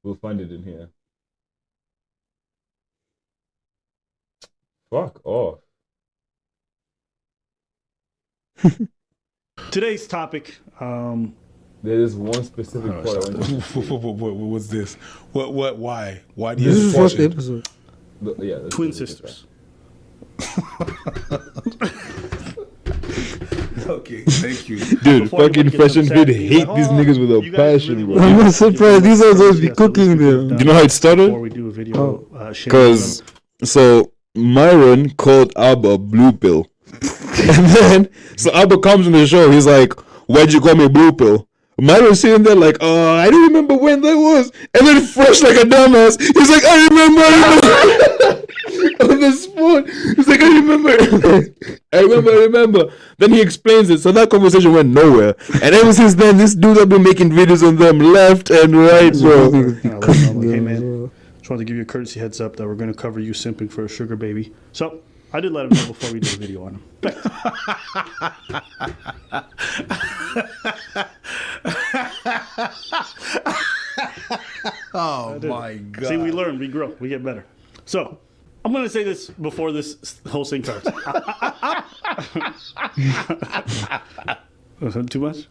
We'll find it in here. Fuck off. Today's topic. There is one specific part. What's this? What? Why? Why do you? This is the first episode. Yeah. Twin sisters. Okay, thank you. Dude, fucking Fresh and Fit hate these niggas with a passion, bro. I'm not surprised. These are those be cooking them. You know how it started? Before we do a video, because Myron called Abba Blue Pill. And then, so Abba comes on the show, he's like, why'd you call me Blue Pill? Myron was sitting there like, oh, I don't remember when that was. And then fresh like a dumbass, he's like, I remember. On the spot. He's like, I remember. Then he explains it. So that conversation went nowhere. And ever since then, this dude have been making videos on them left and right, bro. Hey, man. Just wanted to give you a courtesy heads up that we're going to cover you simping for a sugar baby. So I did let him know before we did a video on him. Oh my God. See, we learn, we grow, we get better. So I'm going to say this before this whole thing starts. Was that too much?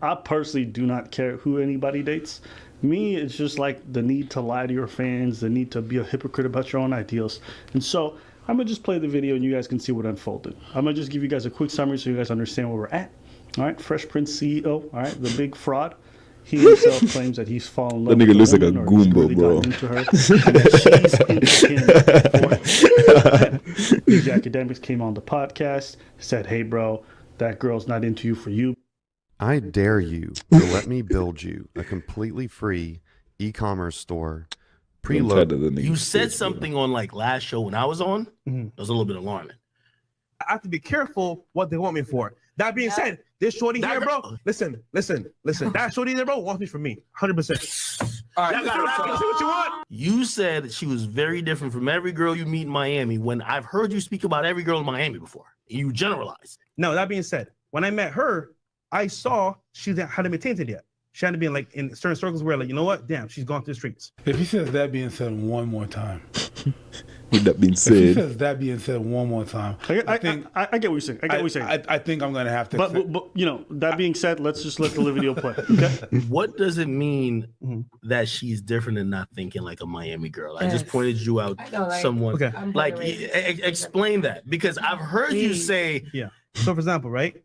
I personally do not care who anybody dates. Me, it's just like the need to lie to your fans, the need to be a hypocrite about your own ideals. And so I'm going to just play the video and you guys can see what unfolded. I'm going to just give you guys a quick summary so you guys understand where we're at. All right, Fresh Prince CEO, all right, the big fraud. He himself claims that he's fallen in love That nigga with looks like a woman, or he's Goomba, really bro. gotten into her, and that she's into him. These academics came on the podcast, said, hey, bro, that girl's not into you for you. I dare you to let me build you a completely free e-commerce store. Preload. You said something on like last show when I was on. It was a little bit alarming. I have to be careful what they want me for. That being said, this shorty here, bro. Listen. That shorty there, bro, wants me for me, 100%. All right, see what you want. You said that she was very different from every girl you meet in Miami. When I've heard you speak about every girl in Miami before, you generalize. No, that being said, when I met her, I saw she hadn't been tainted yet. She hadn't been like in certain circles where like, you know what? Damn, she's gone through the streets. If he says that being said one more time. With that being If he said, says that being said one more time. I get what you're saying. I think I'm going to have to. But you know, that being said, let's just let the video play. Okay? What does it mean that she's different and not thinking like a Miami girl? I just pointed you out someone. Okay. Like, explain that, because I've heard you say. Yeah. So, for example, right?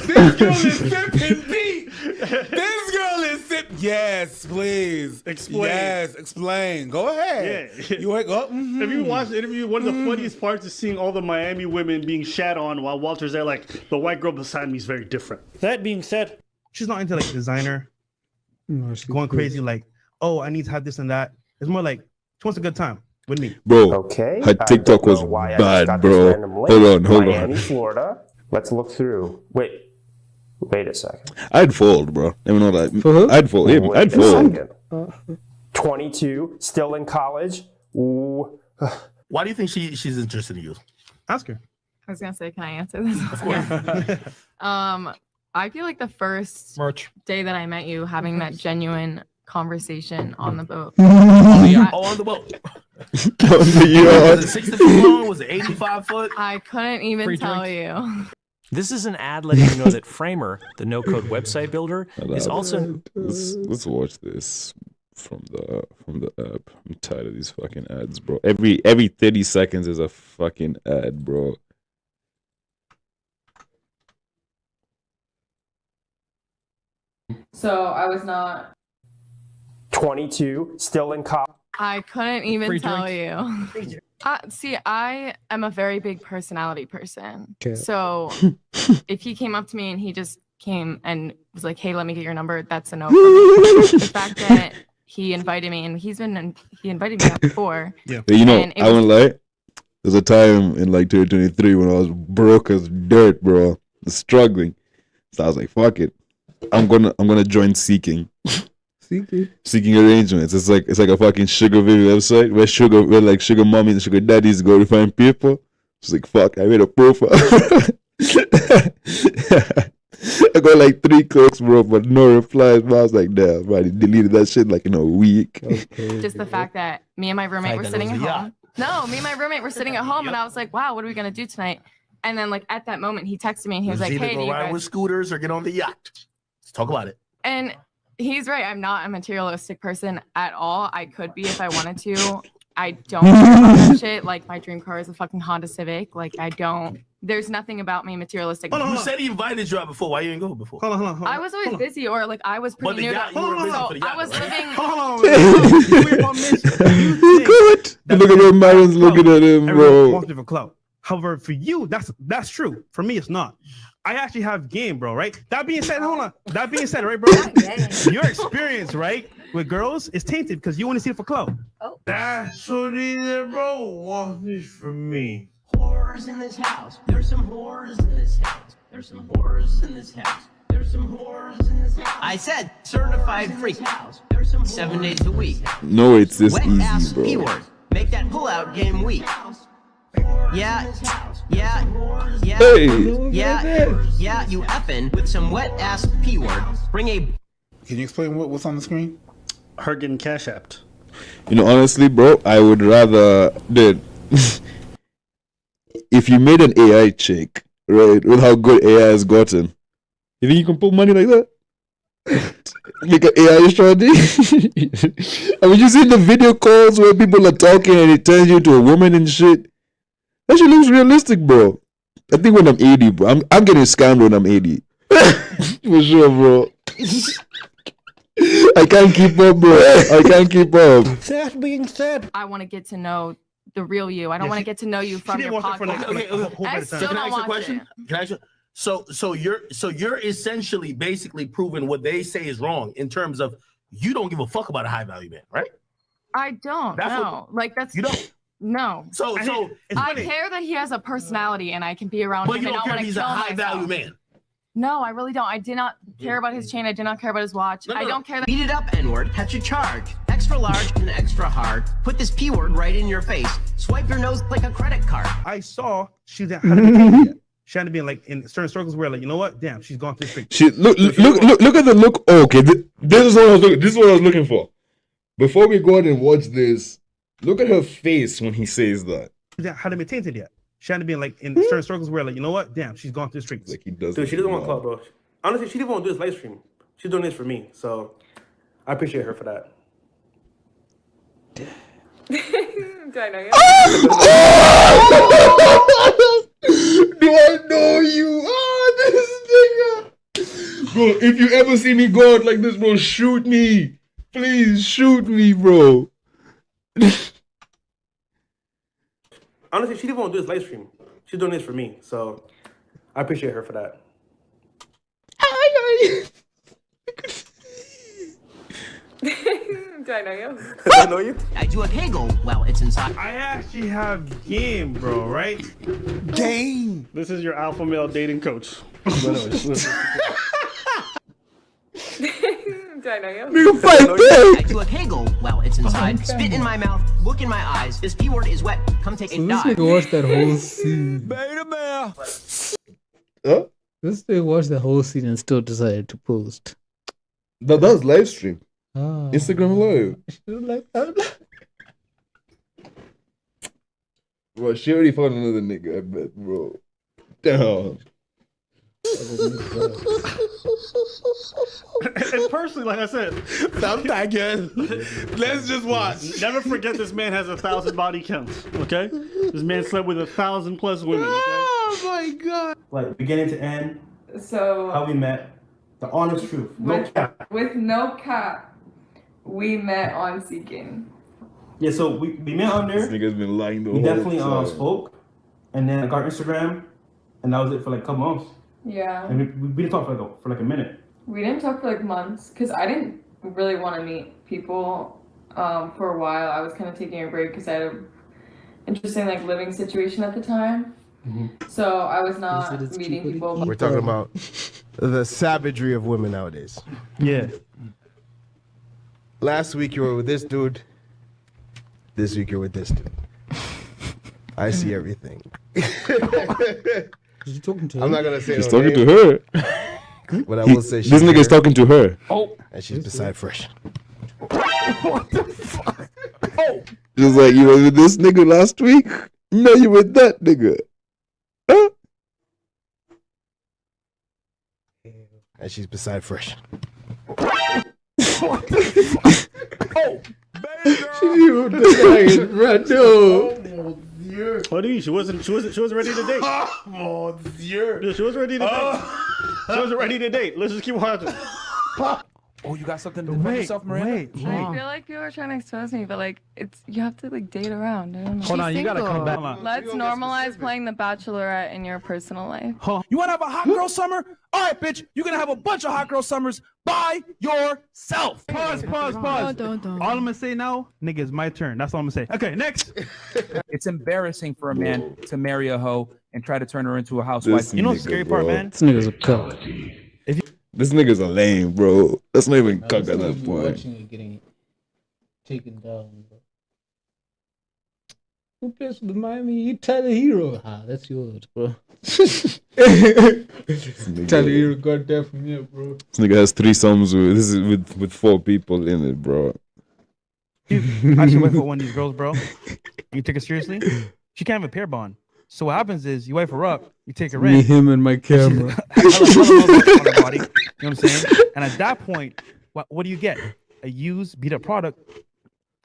This girl is sipping beat. This girl is sip. Yes, please. Explain. Yes, explain. Go ahead. Yeah. You wake up. If you watch the interview, one of the funniest parts is seeing all the Miami women being shat on while Walter's there like, the white girl beside me is very different. That being said, she's not into like designer, going crazy like, oh, I need to have this and that. It's more like, she wants a good time with me. bro, Okay. her TikTok was bad, bro. Hold on. Miami, Florida. Let's look through. Wait a second. I'd fold, bro. Let me know that. For who? I'd fold. Wait I'd a fold. second. 22, still in college. Ooh. Why do you think she's interested in you? Ask her. I was gonna say, can I answer this? Of course. I feel like the first day that I met you, having that genuine conversation on the boat. On the boat. Was it 60 feet long? Was it 85 foot? I couldn't even Free tell drinks? you. This is an ad letting you know that Framer, the no-code website builder, is also. Let's watch this from the app. I'm tired of these fucking ads, bro. Every 30 seconds is a fucking ad, bro. So I was not. 22, still in college. I couldn't even Free tell drinks? you. See, I am a very big personality person. Okay. So if he came up to me and he just came and was like, "Hey, let me get your number," that's a no for me. The fact that he invited me, and he invited me out before. Yeah. You know, I won't lie. There's a time in like 2023 when I was broke as dirt, bro, struggling. So I was like, "Fuck it, I'm gonna join Seeking." Seeking arrangements. It's like a fucking sugar baby website where sugar mommies and sugar daddies go to find people. It's like, fuck, I made a profile. I got like 3 clicks, bro, but no replies. But I was like, damn, bro, I deleted that shit like in a week. Just the fact that me and my roommate were sitting at home. No, me and my roommate were sitting at home, and I was like, wow, what are we gonna do tonight? And then like at that moment, he texted me and he was like, either hey, do go you ride guys? with scooters or get on the yacht. Let's talk about it. And he's right. I'm not a materialistic person at all. I could be if I wanted to. I don't care about that shit. Like, my dream car is a fucking Honda Civic. Like, I don't. There's nothing about me materialistic. Hold on, you said he invited you out before. Why you didn't go before? Hold on. I was always busy, or like I was pretty new. yacht, you were busy for the yacht, I was living. Good. Look at him, Marion's looking at him, Everyone bro. wants me for clout. However, for you, that's true. For me, it's not. I actually have game, bro, right? That being said, hold on. That being said, right, bro? Your experience, right, with girls is tainted because you want to see it for clout. Oh. That's what either bro wants this from me. Whores in this house. There's some whores in this house. There's some whores in this house. There's some whores in this house. I said certified freak. 7 days a week. No, it's this Wet easy, ass bro. P-word. Make that pull-out game weak. Yeah, Hey. yeah, you effing with some wet ass P-word. Bring a... Can you explain what's on the screen? Her getting cash apped. You know, honestly, bro, I would rather, dude, if you made an AI chick, right, with how good AI has gotten, you think you can pull money like that? Make an AI strategy? I mean, you see the video calls where people are talking and it turns you into a woman and shit? That shit looks realistic, bro. I think when I'm 80, bro, I'm getting scammed when I'm 80. For sure, bro. I can't keep up, bro. I can't keep up. That being said, I want to get to know the real you. I don't want to get to know you from your podcast. I still Can I don't ask a watch question? it. Can I ask you? So you're essentially basically proving what they say is wrong in terms of you don't give a fuck about a high value man, right? I don't know. You don't. No. So I care that he has a personality and I can be around But him you and don't I care want if to he's a kill high value myself. man. No, I really don't. I did not care about his chain. I did not care about his watch. I don't care that. Beat it up, N-word. Catch a charge. Extra large and extra hard. Put this P-word right in your face. Swipe your nose like a credit card. I saw she hadn't been tainted yet. She hadn't been like in certain circles where like, you know what? Damn, she's gone through street. Look at the look. Oh, okay, this is what I was looking. This is what I was looking for. Before we go ahead and watch this, look at her face when he says that. She hadn't been tainted yet. She hadn't been like in certain circles where like, you know what? Damn, she's gone through the streets. Like he does. Dude, she doesn't want clout, bro. Honestly, she didn't want to do this live stream. She's doing this for me, so I appreciate her for that. Do I know you? Do I know you? Oh, this nigga. Bro, if you ever see me go out like this, bro, shoot me. Please shoot me, bro. Honestly, she didn't want to do this live stream. She's doing this for me, so I appreciate her for that. Do I know you? I know you. I do a kegel while it's inside. I actually have game, bro, right? Game. This is your alpha male dating coach. Do I know you? Nigga, fight back. I do a kegel while it's inside. Spit in my mouth. Look in my eyes. This P-word is wet. Come take a This dive. nigga watched that whole scene. Beta bear. Huh? This nigga watched the whole scene and still decided to post. That was live stream. Ah. Instagram live. Like, Bro, she already found another nigga, I bet, bro. Damn. And personally, like I said, again. Let's just watch. Never forget this man has 1,000 body counts. Okay, this man slept with 1,000 plus women. Okay? Oh my god. Like beginning to end, So how we met, the honest truth, no cap. with no cap, we met on Seeking. Yeah, so we met on there. This nigga's been lying the We whole definitely time. spoke, and then I got Instagram, and that was it for like a couple months. Yeah. And we didn't talk for like a minute. We didn't talk for like months because I didn't really want to meet people for a while. I was kind of taking a break because I had an interesting like living situation at the time. So I was not meeting people. We're talking about the savagery of women nowadays. Yeah. Last week you were with this dude. This week you're with this dude. I see everything. you talking to I'm not gonna say He's no talking name, to her. but I will say This nigga's talking to her. Oh, and she's beside fresh. What the fuck? Oh. Just like you were with this nigga last week. No, you with that nigga. Huh? And she's beside fresh. What the fuck? Oh, you dying, Rando. What do you? She wasn't ready to date. Oh, dear. Yeah, she was ready to date. She wasn't ready to date. Let's just keep watching. Oh, you got something to defend yourself, Miranda? I feel like people are trying to expose me, but like you have to like date around. I don't know. Hold on, you gotta come back. Let's normalize playing the Bachelorette in your personal life. You want to have a hot girl summer? All right, bitch. You're gonna have a bunch of hot girl summers by yourself. Pause. Don't. All I'm gonna say now, nigga, it's my turn. That's all I'm gonna say. Okay, next. It's embarrassing for a man to marry a hoe and try to turn her into a housewife. You know the scary part, man? This nigga's a cuck. This nigga's a lame, bro. That's not even cuck at that point. Watching it getting taken down, bro. Who plays for the Miami? You Tyler Hero. That's yours, bro. Tyler Hero got that from here, bro. This nigga has 3 songs with 4 people in it, bro. I should wait for one of these girls, bro. You take it seriously? She can't have a pair bond. So what happens is you wife her up, you take her in. Me, him, and my camera. You know what I'm saying? And at that point, what do you get? A used, beat up product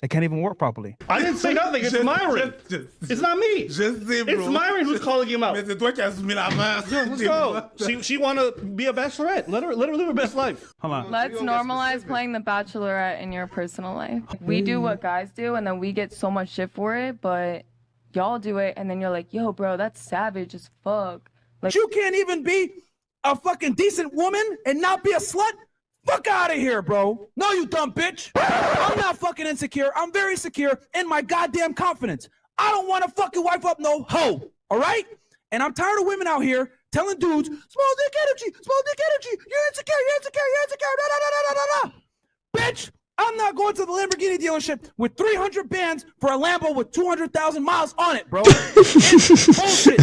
that can't even work properly. I didn't say nothing. It's Myron. It's not me. It's Myron who's calling him out. Let's go. She want to be a bachelorette. Let her live her best life. Hold on. Let's normalize playing the Bachelorette in your personal life. We do what guys do, and then we get so much shit for it, but y'all do it, and then you're like, yo, bro, that's savage as fuck. Like, You can't even be a fucking decent woman and not be a slut? Fuck out of here, bro. No, you dumb bitch. I'm not fucking insecure. I'm very secure in my goddamn confidence. I don't want to fucking wife up no hoe, all right? And I'm tired of women out here telling dudes, small dick energy, you're insecure, da, da, da, da, da, da. Bitch, I'm not going to the Lamborghini dealership with 300 bands for a Lambo with 200,000 miles on it, bro. It's bullshit.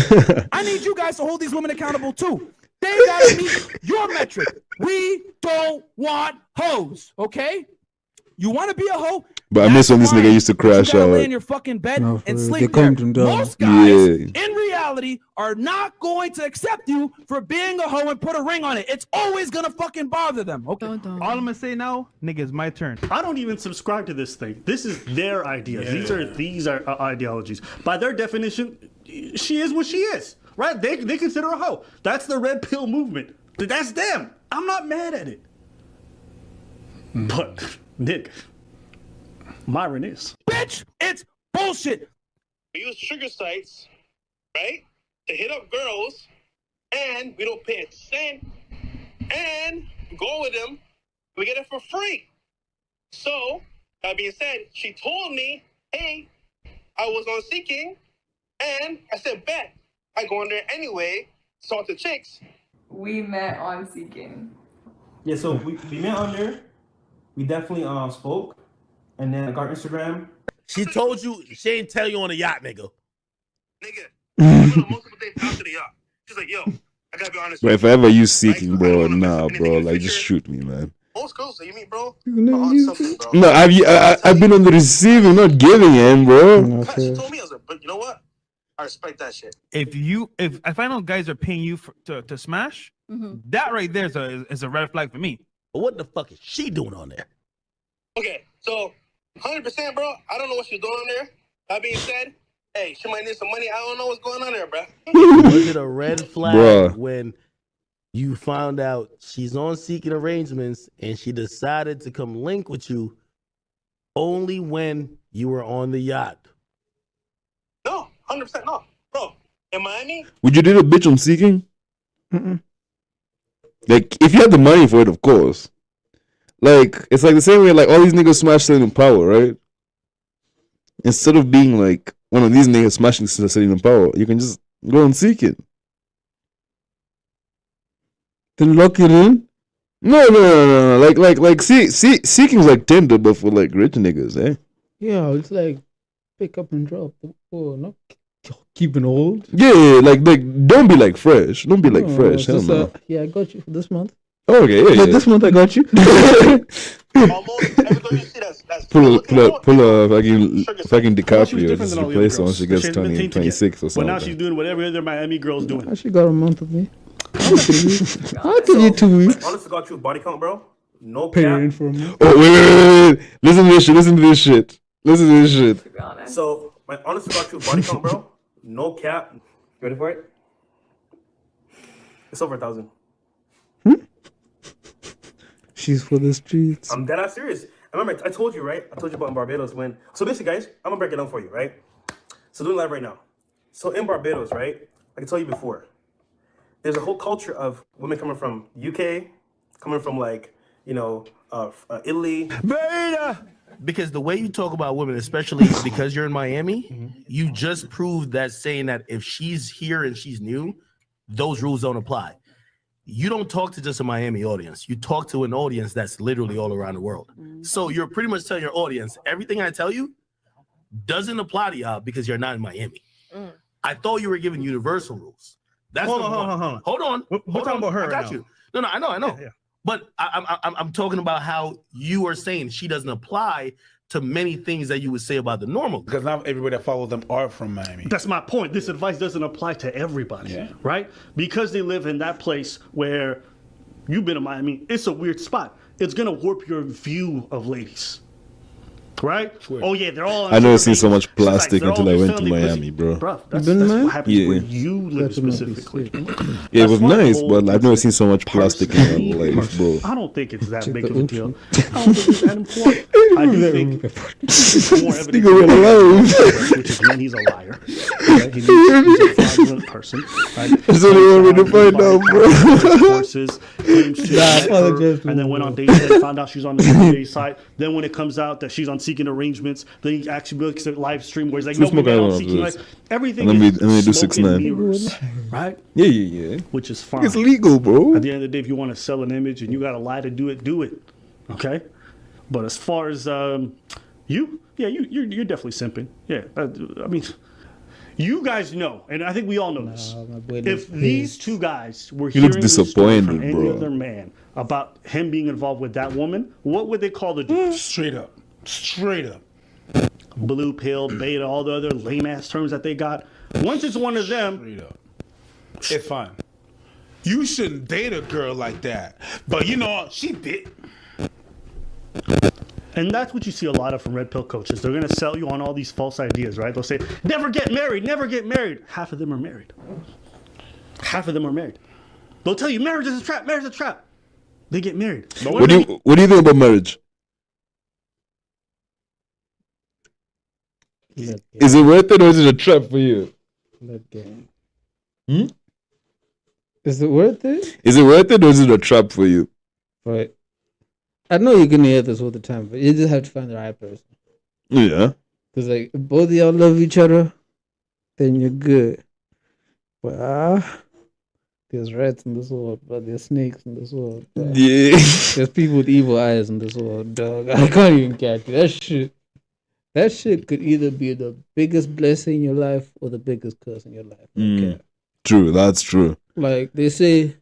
I need you guys to hold these women accountable, too. They gotta meet your metric. We don't want hoes, okay? You want to be a hoe? But I miss when this nigga used to crash you gotta out. lay in your fucking bed and sleep they there. calmed him down. Most guys, Yeah. in reality, are not going to accept you for being a hoe and put a ring on it. It's always gonna fucking bother them. Okay. All I'm gonna say now, nigga, it's my turn. I don't even subscribe to this thing. This is their ideas. These are ideologies. By their definition, she is what she is. Right? They consider her a hoe. That's the red pill movement. That's them. I'm not mad at it. But, Nick, Myron is. Bitch, it's bullshit. We use trigger sites, right, to hit up girls, and we don't pay a cent, and we go with them, we get it for free. So, that being said, she told me, hey, I was on Seeking, and I said, bet. I go on there anyway, talk to chicks. we met on Seeking. Yeah, so we met on there. We definitely spoke. And then I got Instagram. She told you, she ain't tell you on a yacht, nigga. Multiple days after the yacht. She's like, yo, I gotta be honest But if I ever use Seeking, bro, nah, bro, like just shoot me, man. Most girls that you meet, bro, No, I've been on the receiving, not giving end, bro. she told me, I was like, but you know what? I respect that shit. If I find out guys are paying you to smash, that right there is a red flag for me. But what the fuck is she doing on there? Okay, so 100%, bro. I don't know what she's doing on there. That being said, hey, she might need some money. I don't know what's going on there, bro. Was it a red flag Bruh. when you found out she's on Seeking arrangements and she decided to come link with you only when you were on the yacht? No, 100% no. Bro, in Miami, Would you date a bitch on Seeking? Like, if you had the money for it, of course. Like, it's like the same way, like, all these niggas smash Selling Power, right? Instead of being, like, one of these niggas smashing Selling Power, you can just go and seek it. Then lock it in? No. Like, Seeking's like Tinder, but for, like, rich niggas, eh? Yeah, it's like pick up and drop. Oh, not keeping old. Yeah, like, don't be like fresh. Don't be like No, fresh. it's Hell just, no. yeah, I got you for this month. Oh, okay, yeah. This month I got you. Pull a fucking DiCaprio, just replace her when she gets 26 or something. But now she's doing whatever other Miami girls doing. She got a month with me. I'll give you 2 weeks. honest to God, truth, body count, bro. No Pay her cap. in for a month. Oh, wait. Listen to this shit. So, my honest to God, truth, body count, bro. No cap. You ready for it? It's over 1,000. She's for the streets. I'm dead ass serious. I remember I told you, right? I told you about in Barbados when. So basically, guys, I'm gonna break it down for you, right? So doing live right now. So in Barbados, right? I can tell you before. There's a whole culture of women coming from UK, coming from like, Italy. Because the way you talk about women, especially because you're in Miami, you just proved that saying that if she's here and she's new, those rules don't apply. You don't talk to just a Miami audience. You talk to an audience that's literally all around the world. So you're pretty much telling your audience, everything I tell you doesn't apply to y'all because you're not in Miami. I thought you were giving universal rules. That's hold on. We're talking about her. I got you. No, I know. Yeah. But I'm talking about how you are saying she doesn't apply to many things that you would say about the normal. Because not everybody that follows them are from Miami. That's my point. This advice doesn't apply to everybody, right? Because they live in that place where you've been in Miami, it's a weird spot. It's going to warp your view of ladies. Right? Oh yeah, they're all. I never seen so much plastic until I went to Miami, bro. That's what happens where you live specifically. Yeah, it was nice, but I've never seen so much plastic in my life, bro. I don't think it's that big of a deal. I don't think it's that important. I do think it's more evident, which is when he's a liar. Right? He's a fraudulent person. Right? That's what they want me to find out, bro. Horses, claims to and then went on dates and found out she's on the CPA site. Then when it comes out that she's on Seeking Arrangements, then he actually looks at live stream where he's like, no, man, I'm seeking like everything. And then we do 6ix9ine, right? Yeah. Which is fine. It's legal, bro. At the end of the day, if you want to sell an image and you got to lie to do it. Okay, but as far as you're definitely simping. Yeah, I mean, you guys know, and I think we all know this. If these two guys were hearing this story from any other man about him being involved with that woman, what would they call the dude? Straight up. Blue pill, beta, all the other lame ass terms that they got. Once it's one of them, straight up. It's fine. You shouldn't date a girl like that. But she did. And that's what you see a lot of from red pill coaches. They're going to sell you on all these false ideas, right? They'll say, never get married. Half of them are married. They'll tell you marriage is a trap. They get married. What do you think about marriage? Is it worth it or is it a trap for you? Is it worth it? Is it worth it or is it a trap for you? Right. I know you're gonna hear this all the time, but you just have to find the right person. Yeah. Because if both of y'all love each other, then you're good. But there's rats in this world, but there's snakes in this world. Yeah. There's people with evil eyes in this world, dog. I can't even catch it. That shit could either be the biggest blessing in your life or the biggest curse in your life. True, that's true. Like they say,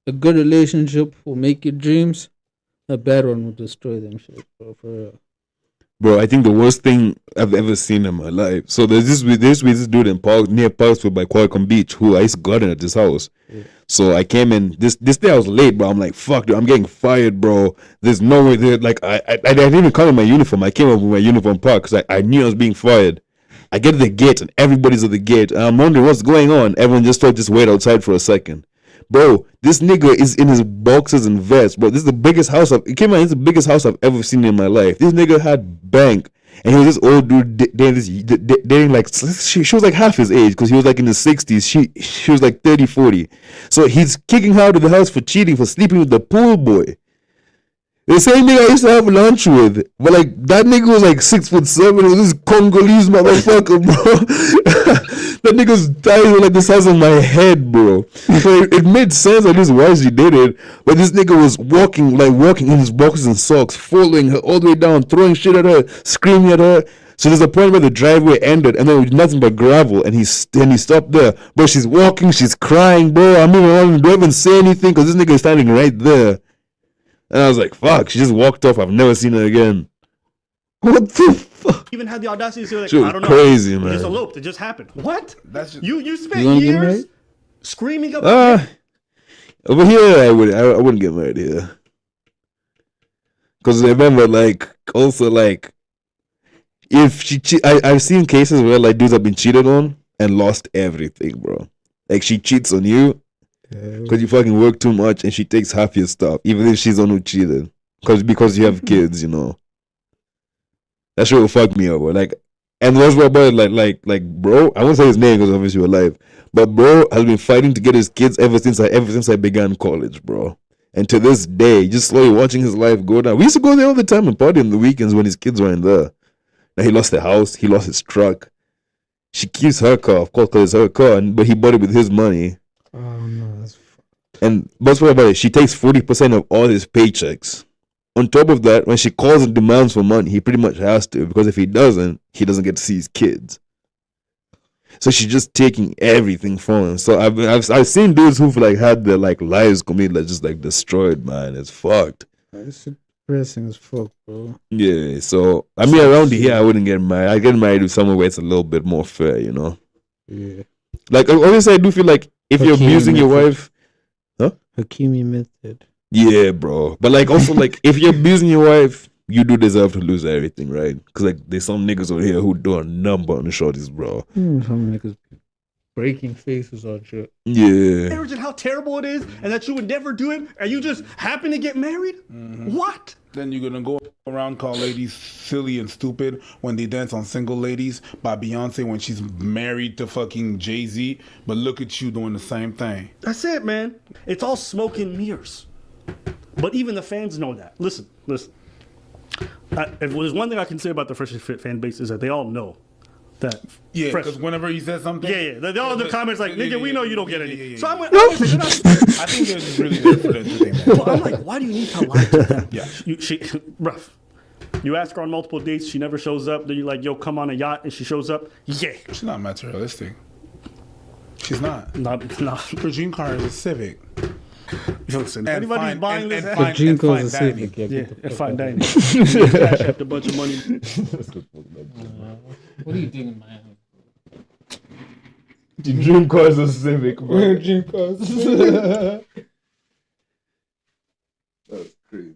a good relationship will make your dreams. A bad one will destroy them shit, bro. For real. Bro, I think the worst thing I've ever seen in my life. So there's this dude in near Parksville by Qualcomm Beach who I used to garden at this house. Yeah. So I came in this day I was late, bro. I'm like, fuck, dude, I'm getting fired, bro. There's no way there. Like I didn't even come in my uniform. I came up with my uniform park because I knew I was being fired. I get to the gate and everybody's at the gate. And I'm wondering what's going on. Everyone just thought just wait outside for a second. Bro, this nigga is in his boxers and vests, bro. This is the biggest house it's the biggest house I've ever seen in my life. This nigga had bank, and he was this old dude dating like, she was like half his age, because he was like in his 60s. She was like 30, 40. So he's kicking her out of the house for cheating, for sleeping with the pool boy. The same nigga I used to have lunch with. But like, that nigga was like 6'7". It was this Congolese motherfucker, bro. That nigga's thighs were like the size of my head, bro. So it made sense at least why she did it. But this nigga was walking in his boxers and socks, following her all the way down, throwing shit at her, screaming at her. So there's a point where the driveway ended and there was nothing but gravel, and he stopped there. Bro, she's walking, she's crying, bro. I'm even don't even say anything because this nigga is standing right there. And I was like, fuck, she just walked off. I've never seen her again. What the fuck? Even had the audacity to say, like, she was I don't know. Crazy, man. It just eloped. It just happened. What? You spent you years screaming about it? Over here, I wouldn't get married here. Because remember, like, also, like, if she I've seen cases where, like, dudes have been cheated on and lost everything, bro. Like, she cheats on you because you fucking work too much and she takes half your stuff, even if she's the one who cheated. because you have kids, you know. That shit will fuck me up, bro. Like, and what's what about it? Like, bro, I won't say his name because obviously we're alive, but bro has been fighting to get his kids ever since I began college, bro. And to this day, just slowly watching his life go down. We used to go there all the time and party on the weekends when his kids weren't there. Now he lost the house, he lost his truck. She keeps her car, of course, because it's her car, but he bought it with his money. Oh no, that's and what's what about it? She takes 40% of all his paychecks. On top of that, when she calls and demands for money, he pretty much has to, because if he doesn't get to see his kids. So she's just taking everything from him. So I've seen dudes who've like had their like lives completely just like destroyed, man. It's fucked. It's depressing as fuck, bro. Yeah. So I mean, around here, I wouldn't get married. I get married with someone where it's a little bit more fair, you know. Yeah. Like obviously, I do feel like if you're abusing your wife, huh? Hakimi method. Yeah, bro. But like also like if you're abusing your wife, you do deserve to lose everything, right? Because like there's some niggas over here who do a number on the shorties, bro. Some niggas breaking faces on shit. Yeah. Marriage and how terrible it is, and that you would never do it, and you just happen to get married. What? Then you're gonna go around call ladies silly and stupid when they dance on Single Ladies by Beyonce when she's married to fucking Jay-Z. But look at you doing the same thing. That's it, man. It's all smoke and mirrors. But even the fans know that. Listen. If there's one thing I can say about the Fresh and Fit fan base is that they all know that. Yeah, because whenever he says something, they all in the comments like, nigga, we know you don't get any. So I'm I think they're just really there for the entertainment. Well, I'm like, why do you need to lie to them? Yeah, rough. You ask her on multiple dates, she never shows up. Then you're like, yo, come on a yacht, and she shows up. Yeah, she's not materialistic. She's not. Not. Her dream car is a Civic. Listen, anybody's buying this, The dream car is a Civic. and fine dining. Cash out a bunch of money. What are you doing, man? The dream car is a Civic, bro. Dream cars. That's crazy.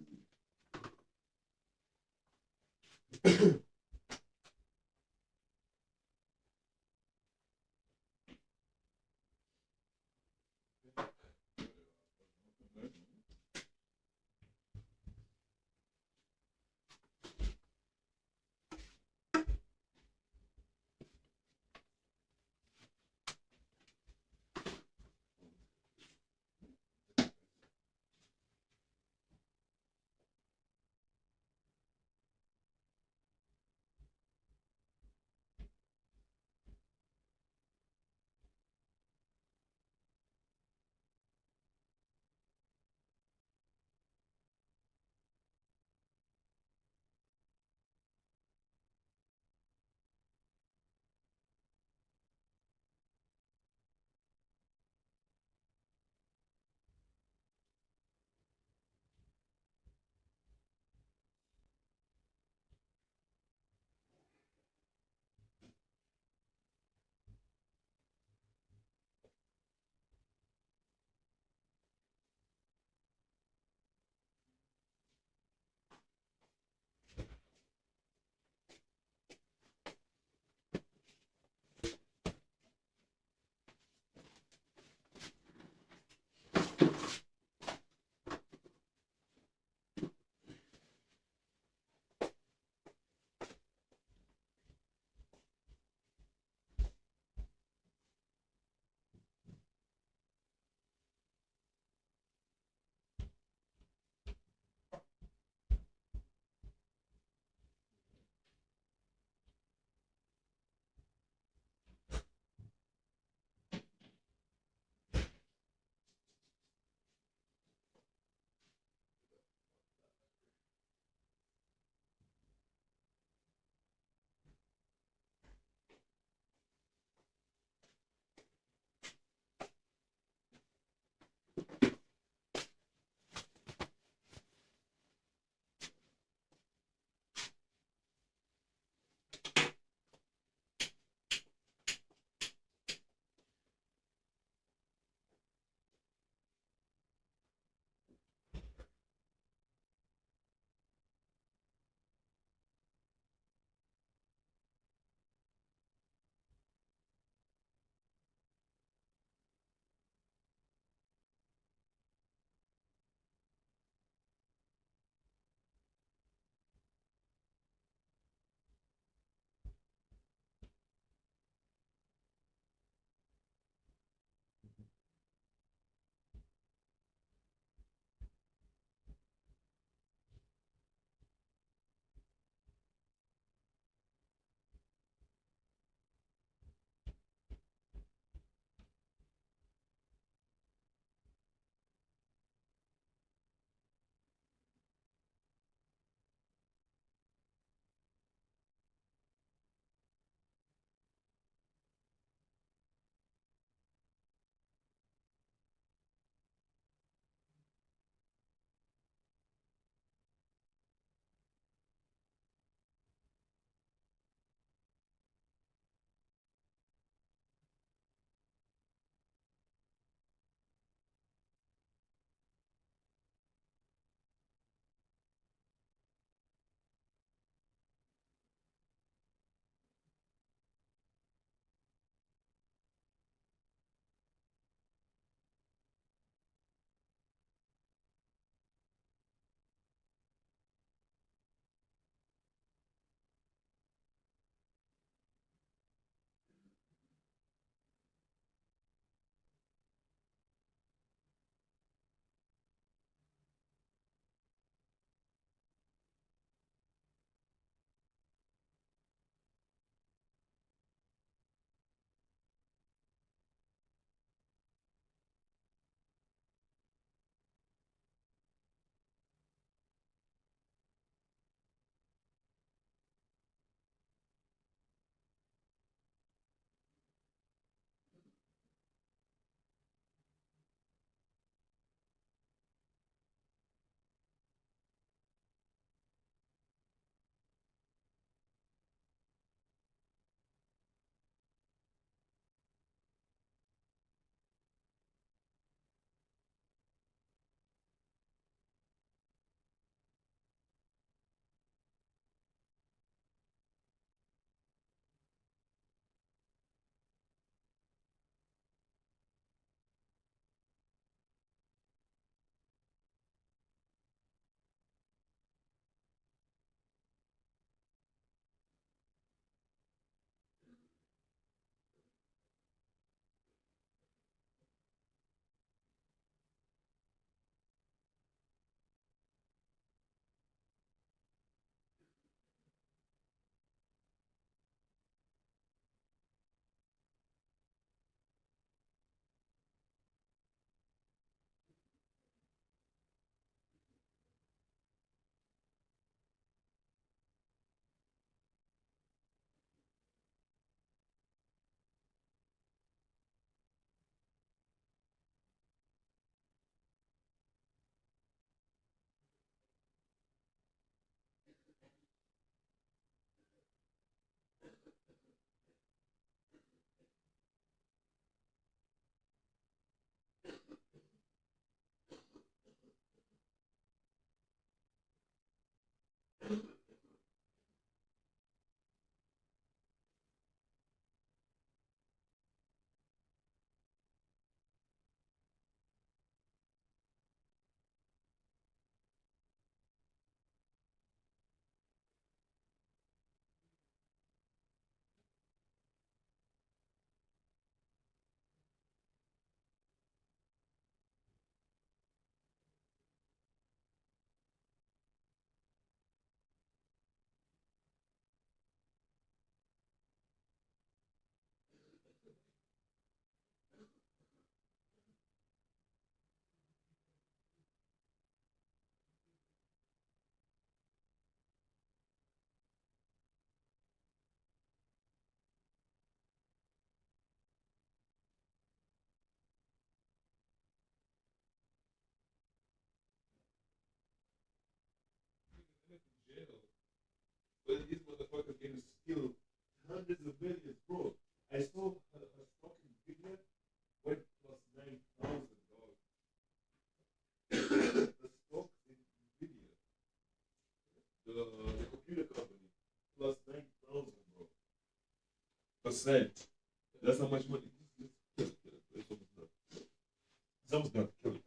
But these motherfuckers getting skilled hundreds of millions, bro. I saw a fucking video went plus 9,000 dollars. The stock in Nvidia, the computer company, plus 9,000, bro. Percent. That's how much money. Someone's gonna kill it.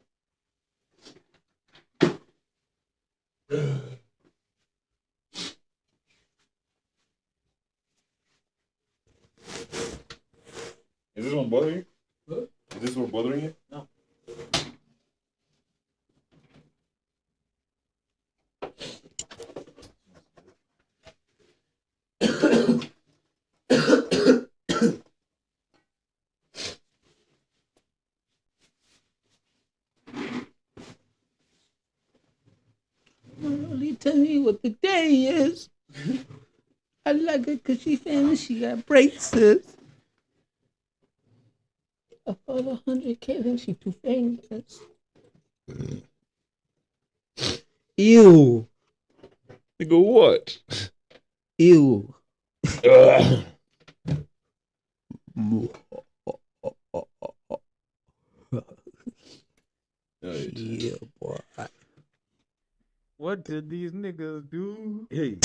Is this one bothering you? What? Is this one bothering you? No. Only tell me what the day is. I like it because she famous. She got braces. I follow 100K, then she too famous. Ew. Nigga, what? Ew. Yeah, boy. What did these niggas do? Hey.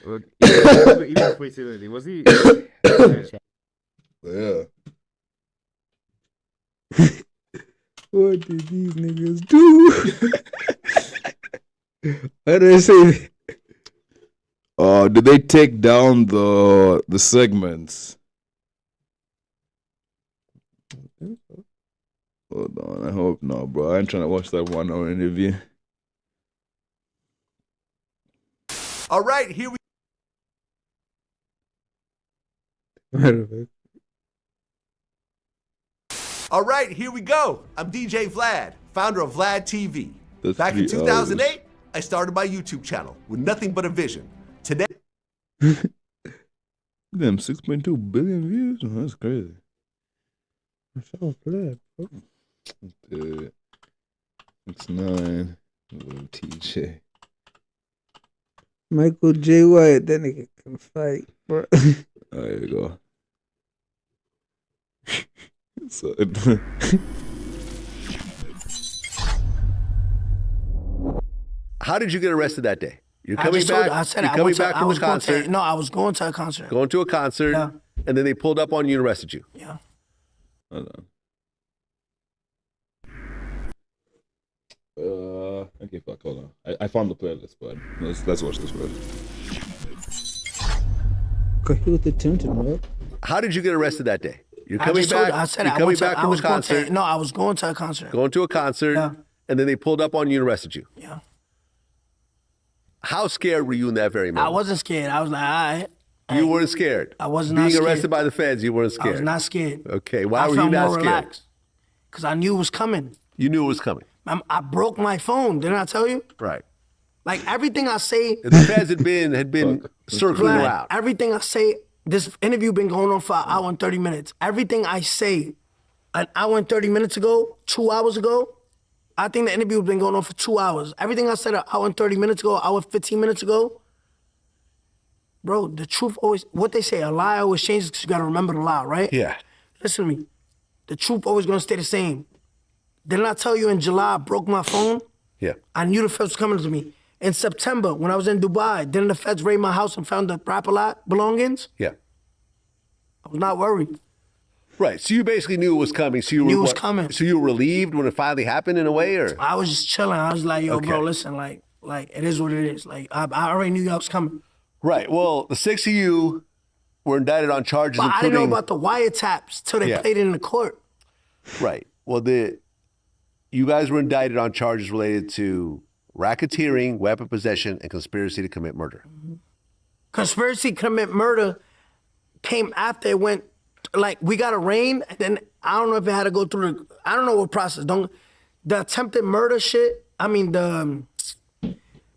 Even before you say anything, was he? Yeah. What did these niggas do? What did I say? Did they take down the segments? Hold on, I hope not, bro. I ain't trying to watch that 1 hour interview. All right, here we All right, here we go. I'm DJ Vlad, founder of Vlad TV. That's Back in 3 2008, hours. I started my YouTube channel with nothing but a vision. Today, Them 6.2 billion views? Oh, that's crazy. So glad, bro. Dude. It's 9. Little TJ. Michael J. White, that nigga can fight, bro. Oh, there you go. So, how did you get arrested that day? You're I coming just told back. you, I said you're I coming went to- back I from the was going to- concert. no, I was going to a concert. Going to a concert, Yeah. and then they pulled up on you and arrested you. Yeah. hold on. Okay, fuck, hold on. I found the playlist, but let's watch this first. Cause he was attempted, bro. How did you get arrested that day? You're I coming just told back. you, I said you're I coming went to- back I from the was going to- concert. no, I was going to a concert. Going to a concert, and then they pulled up on you and arrested you. Yeah. How scared were you in that very moment? I wasn't scared. I was like, all right. You weren't scared. I was Being not scared. arrested by the feds, you weren't scared. I was not scared. Okay, why I were you felt not more scared? relaxed. Because I knew it was coming. You knew it was coming. I broke my phone. Didn't I tell you? Right. Like everything I say. The feds had been circling Vlad, around. Everything I say, this interview been going on for an hour and 30 minutes. Everything I say an hour and 30 minutes ago, 2 hours ago, I think the interview has been going on for 2 hours. Everything I said an hour and 30 minutes ago, hour 15 minutes ago, bro, the truth always, what they say, a lie always changes because you got to remember the lie, right? Yeah. Listen to me. The truth always going to stay the same. Didn't I tell you in July I broke my phone? Yeah. I knew the feds was coming to me. In September, when I was in Dubai, didn't the feds raid my house and found the Rapalot belongings? Yeah. I was not worried. Right. So you basically knew it was coming. So you Knew it were was coming. So you were relieved when it finally happened in a way, or I was just chilling. I was like, yo, Okay. bro, listen, like it is what it is. Like I already knew y'all was coming. right? Well, the 6 of you were indicted on charges, But I including didn't know about the wiretaps till they Yeah. played it in the court. Right. Well, you guys were indicted on charges related to racketeering, weapon possession, and conspiracy to commit murder. Conspiracy to commit murder came after it went, like, we got arraigned, and then I don't know if it had to go through the, I don't know what process. The attempted murder shit, I mean,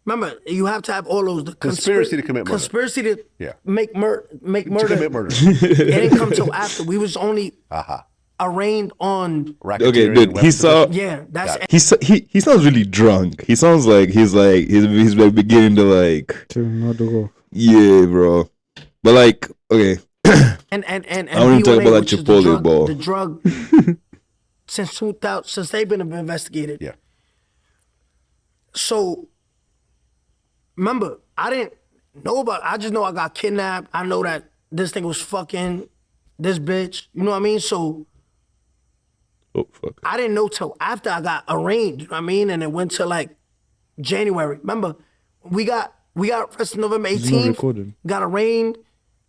remember, you have to have all those. The Conspiracy to commit murder. Conspiracy to Yeah. make murder. To commit murder. It didn't come till after. We was only, arraigned on. Okay, dude, he saw. Yeah, that's He sounds really drunk. He sounds like he's like beginning to like. Not to go. Yeah, bro. But like, okay. and I want to talk about that which is Chipotle ball. The drug since 2000, since they've been investigated. Yeah. So remember, I didn't know about. I just know I got kidnapped. I know that this thing was fucking this bitch. You know what I mean? So. Oh fuck. I didn't know till after I got arraigned. You know what I mean? And it went to like January. Remember, we got arrested November 18th. Got arraigned.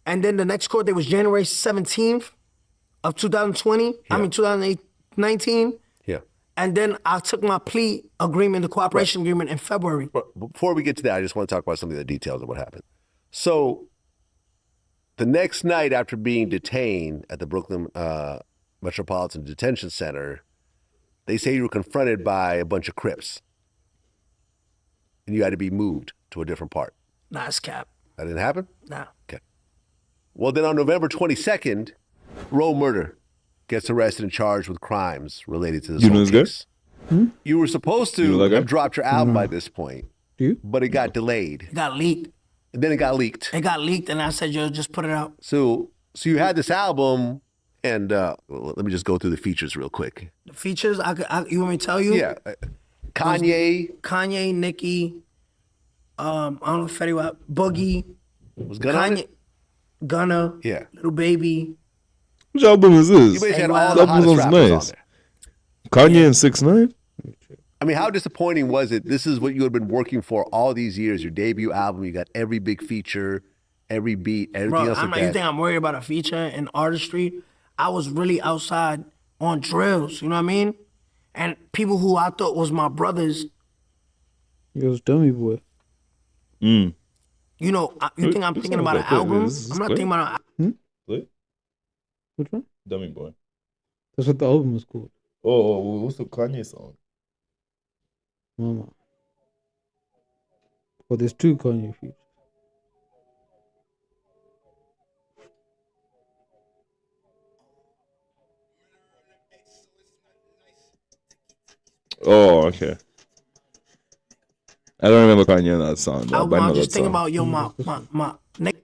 And then the next court date was January 17th of 2020. I mean 2019. Yeah. And then I took my plea agreement, the cooperation agreement in February. But before we get to that, I just want to talk about some of the details of what happened. So the next night after being detained at the Brooklyn Metropolitan Detention Center, they say you were confronted by a bunch of Crips. And you had to be moved to a different part. Nah, it's cap. That didn't happen? Nah. Okay. Well, then on November 22nd, Roe Murder gets arrested and charged with crimes related to this whole case. You were supposed to have dropped your album by this point, but it got delayed. It got leaked. And then it got leaked. It got leaked, and I said, yo, just put it out. So you had this album, and let me just go through the features real quick. The features, you want me to tell you? Yeah. Kanye, Nicki, I don't know if Fetty Wap, Boogie. Was Gunna on it? Gunna. Yeah. Little Baby. Which album is this? You basically had all That the album hottest was rappers nice. on there. Kanye and 6ix9ine. I mean, how disappointing was it? This is what you had been working for all these years. Your debut album, you got every big feature, every beat, everything else like You that. think I'm worried about a feature and artistry? I was really outside on drills, you know what I mean? And people who I thought was my brothers. He was dummy boy. Mm. You know, you think I'm thinking about an album? I'm not thinking about an Split? Which one? Dummy Boy. That's what the album is called. Oh, what's the Kanye song? Mama. Well, there's two Kanye features. Oh, okay. I don't remember Kanye in that song. Though, album. I'm just thinking about, yo, my next.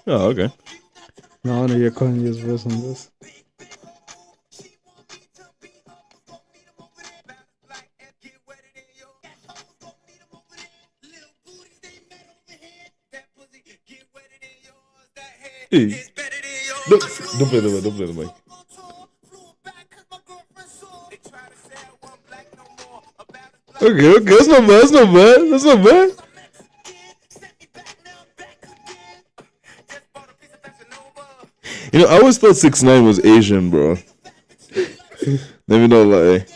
Oh, okay. No, I want to hear Kanye's verse on this. Hey. Don't play the mic. Don't play the mic. Okay, that's not bad. That's not bad. That's not bad. You know, I always thought 6ix9ine was Asian, bro. Let me not lie.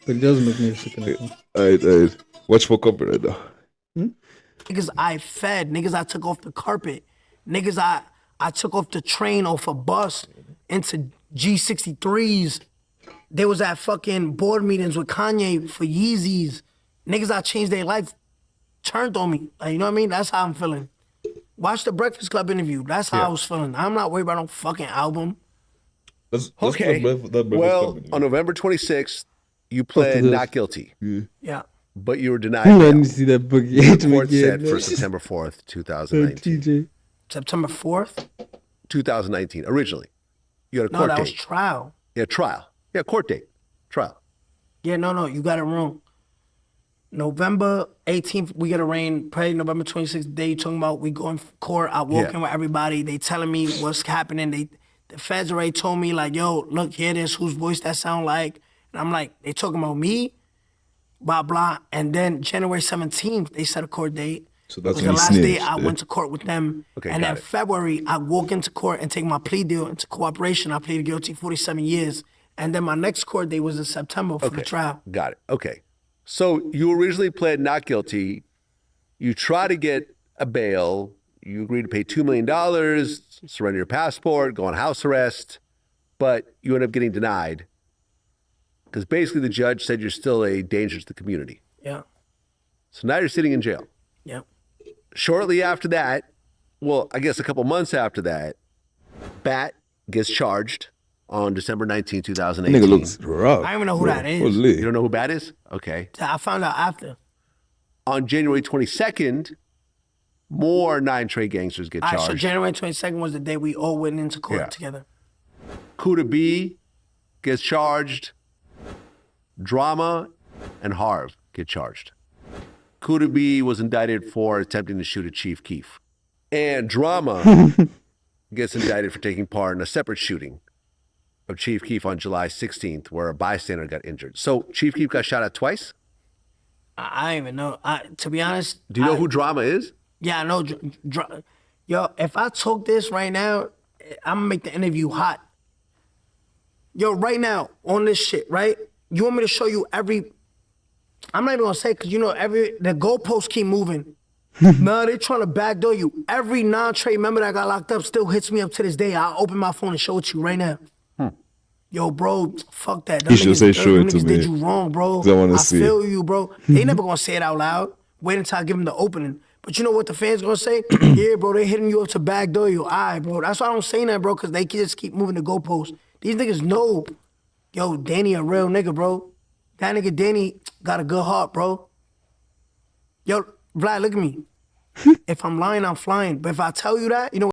But it doesn't make music. Alright. Watch for copyright though. Niggas I fed, niggas I took off the carpet, niggas I took off the train, off a bus, into G63s. They was at fucking board meetings with Kanye for Yeezys. Niggas I changed their life turned on me. Like, you know what I mean? That's how I'm feeling. Watch the Breakfast Club interview. That's how I was feeling. I'm not worried about no fucking album. Okay. Well, on November 26th, you pled not guilty. Yeah. But you were denied. Let me see that boogie. The court set for September 4th, 2019. TJ. September 4th? 2019, originally. You had a No, court that date. was trial. Yeah, trial. Yeah, court date. Trial. Yeah, no, you got it wrong. November 18th, we get arraigned. Probably November 26th, day you talking about we go in court. I walk in with everybody. They telling me what's happening. The feds already told me, like, yo, look, hear this, whose voice that sound like. And I'm like, they talking about me? Blah, blah. And then January 17th, they set a court date. So that's it was when the you last day snitched, I yeah. went to court with them. Okay, and got then it. February, I walk into court and take my plea deal into cooperation. I pleaded guilty 47 years. And then my next court date was in September for the trial. Got it. Okay. So you originally pled not guilty. You try to get a bail. You agreed to pay $2 million, surrender your passport, go on house arrest, but you end up getting denied. because basically the judge said you're still a danger to the community. Yeah. So now you're sitting in jail. Yeah. Shortly after that, well, I guess a couple months after that, Bat gets charged on December 19, 2018. Nigga looks rough. I don't even know who that is. You don't know who Bat is? Okay. I found out after. On January 22nd, more 9 Trey gangsters get All right, charged. so January 22nd was the day we all went into court together. Kuda B gets charged. Drama and Harv get charged. Kuda B was indicted for attempting to shoot at Chief Keef. And Drama gets indicted for taking part in a separate shooting of Chief Keef on July 16th, where a bystander got injured. So Chief Keef got shot at twice? I don't even know. To be honest. Do you know who Drama is? Yeah, I know. Yo, if I took this right now, I'm gonna make the interview hot. Yo, right now, on this shit, right? You want me to show you every... I'm not even gonna say, because you know, the goalposts keep moving. Nah, they trying to backdoor you. Every non-Trey member that got locked up still hits me up to this day. I'll open my phone and show it to you right now. Yo, bro, fuck that. You should say show it to me. Did you wrong, bro. I want to see feel it. you, bro. They never gonna say it out loud. Wait until I give them the opening. But you know what the fans gonna say? Yeah, bro, they hitting you up to backdoor you. All right, bro. That's why I don't say that, bro, because they just keep moving the goalposts. These niggas know, yo, Danny a real nigga, bro. That nigga Danny got a good heart, bro. Yo, Vlad, look at me. If I'm lying, I'm flying. But if I tell you that, you know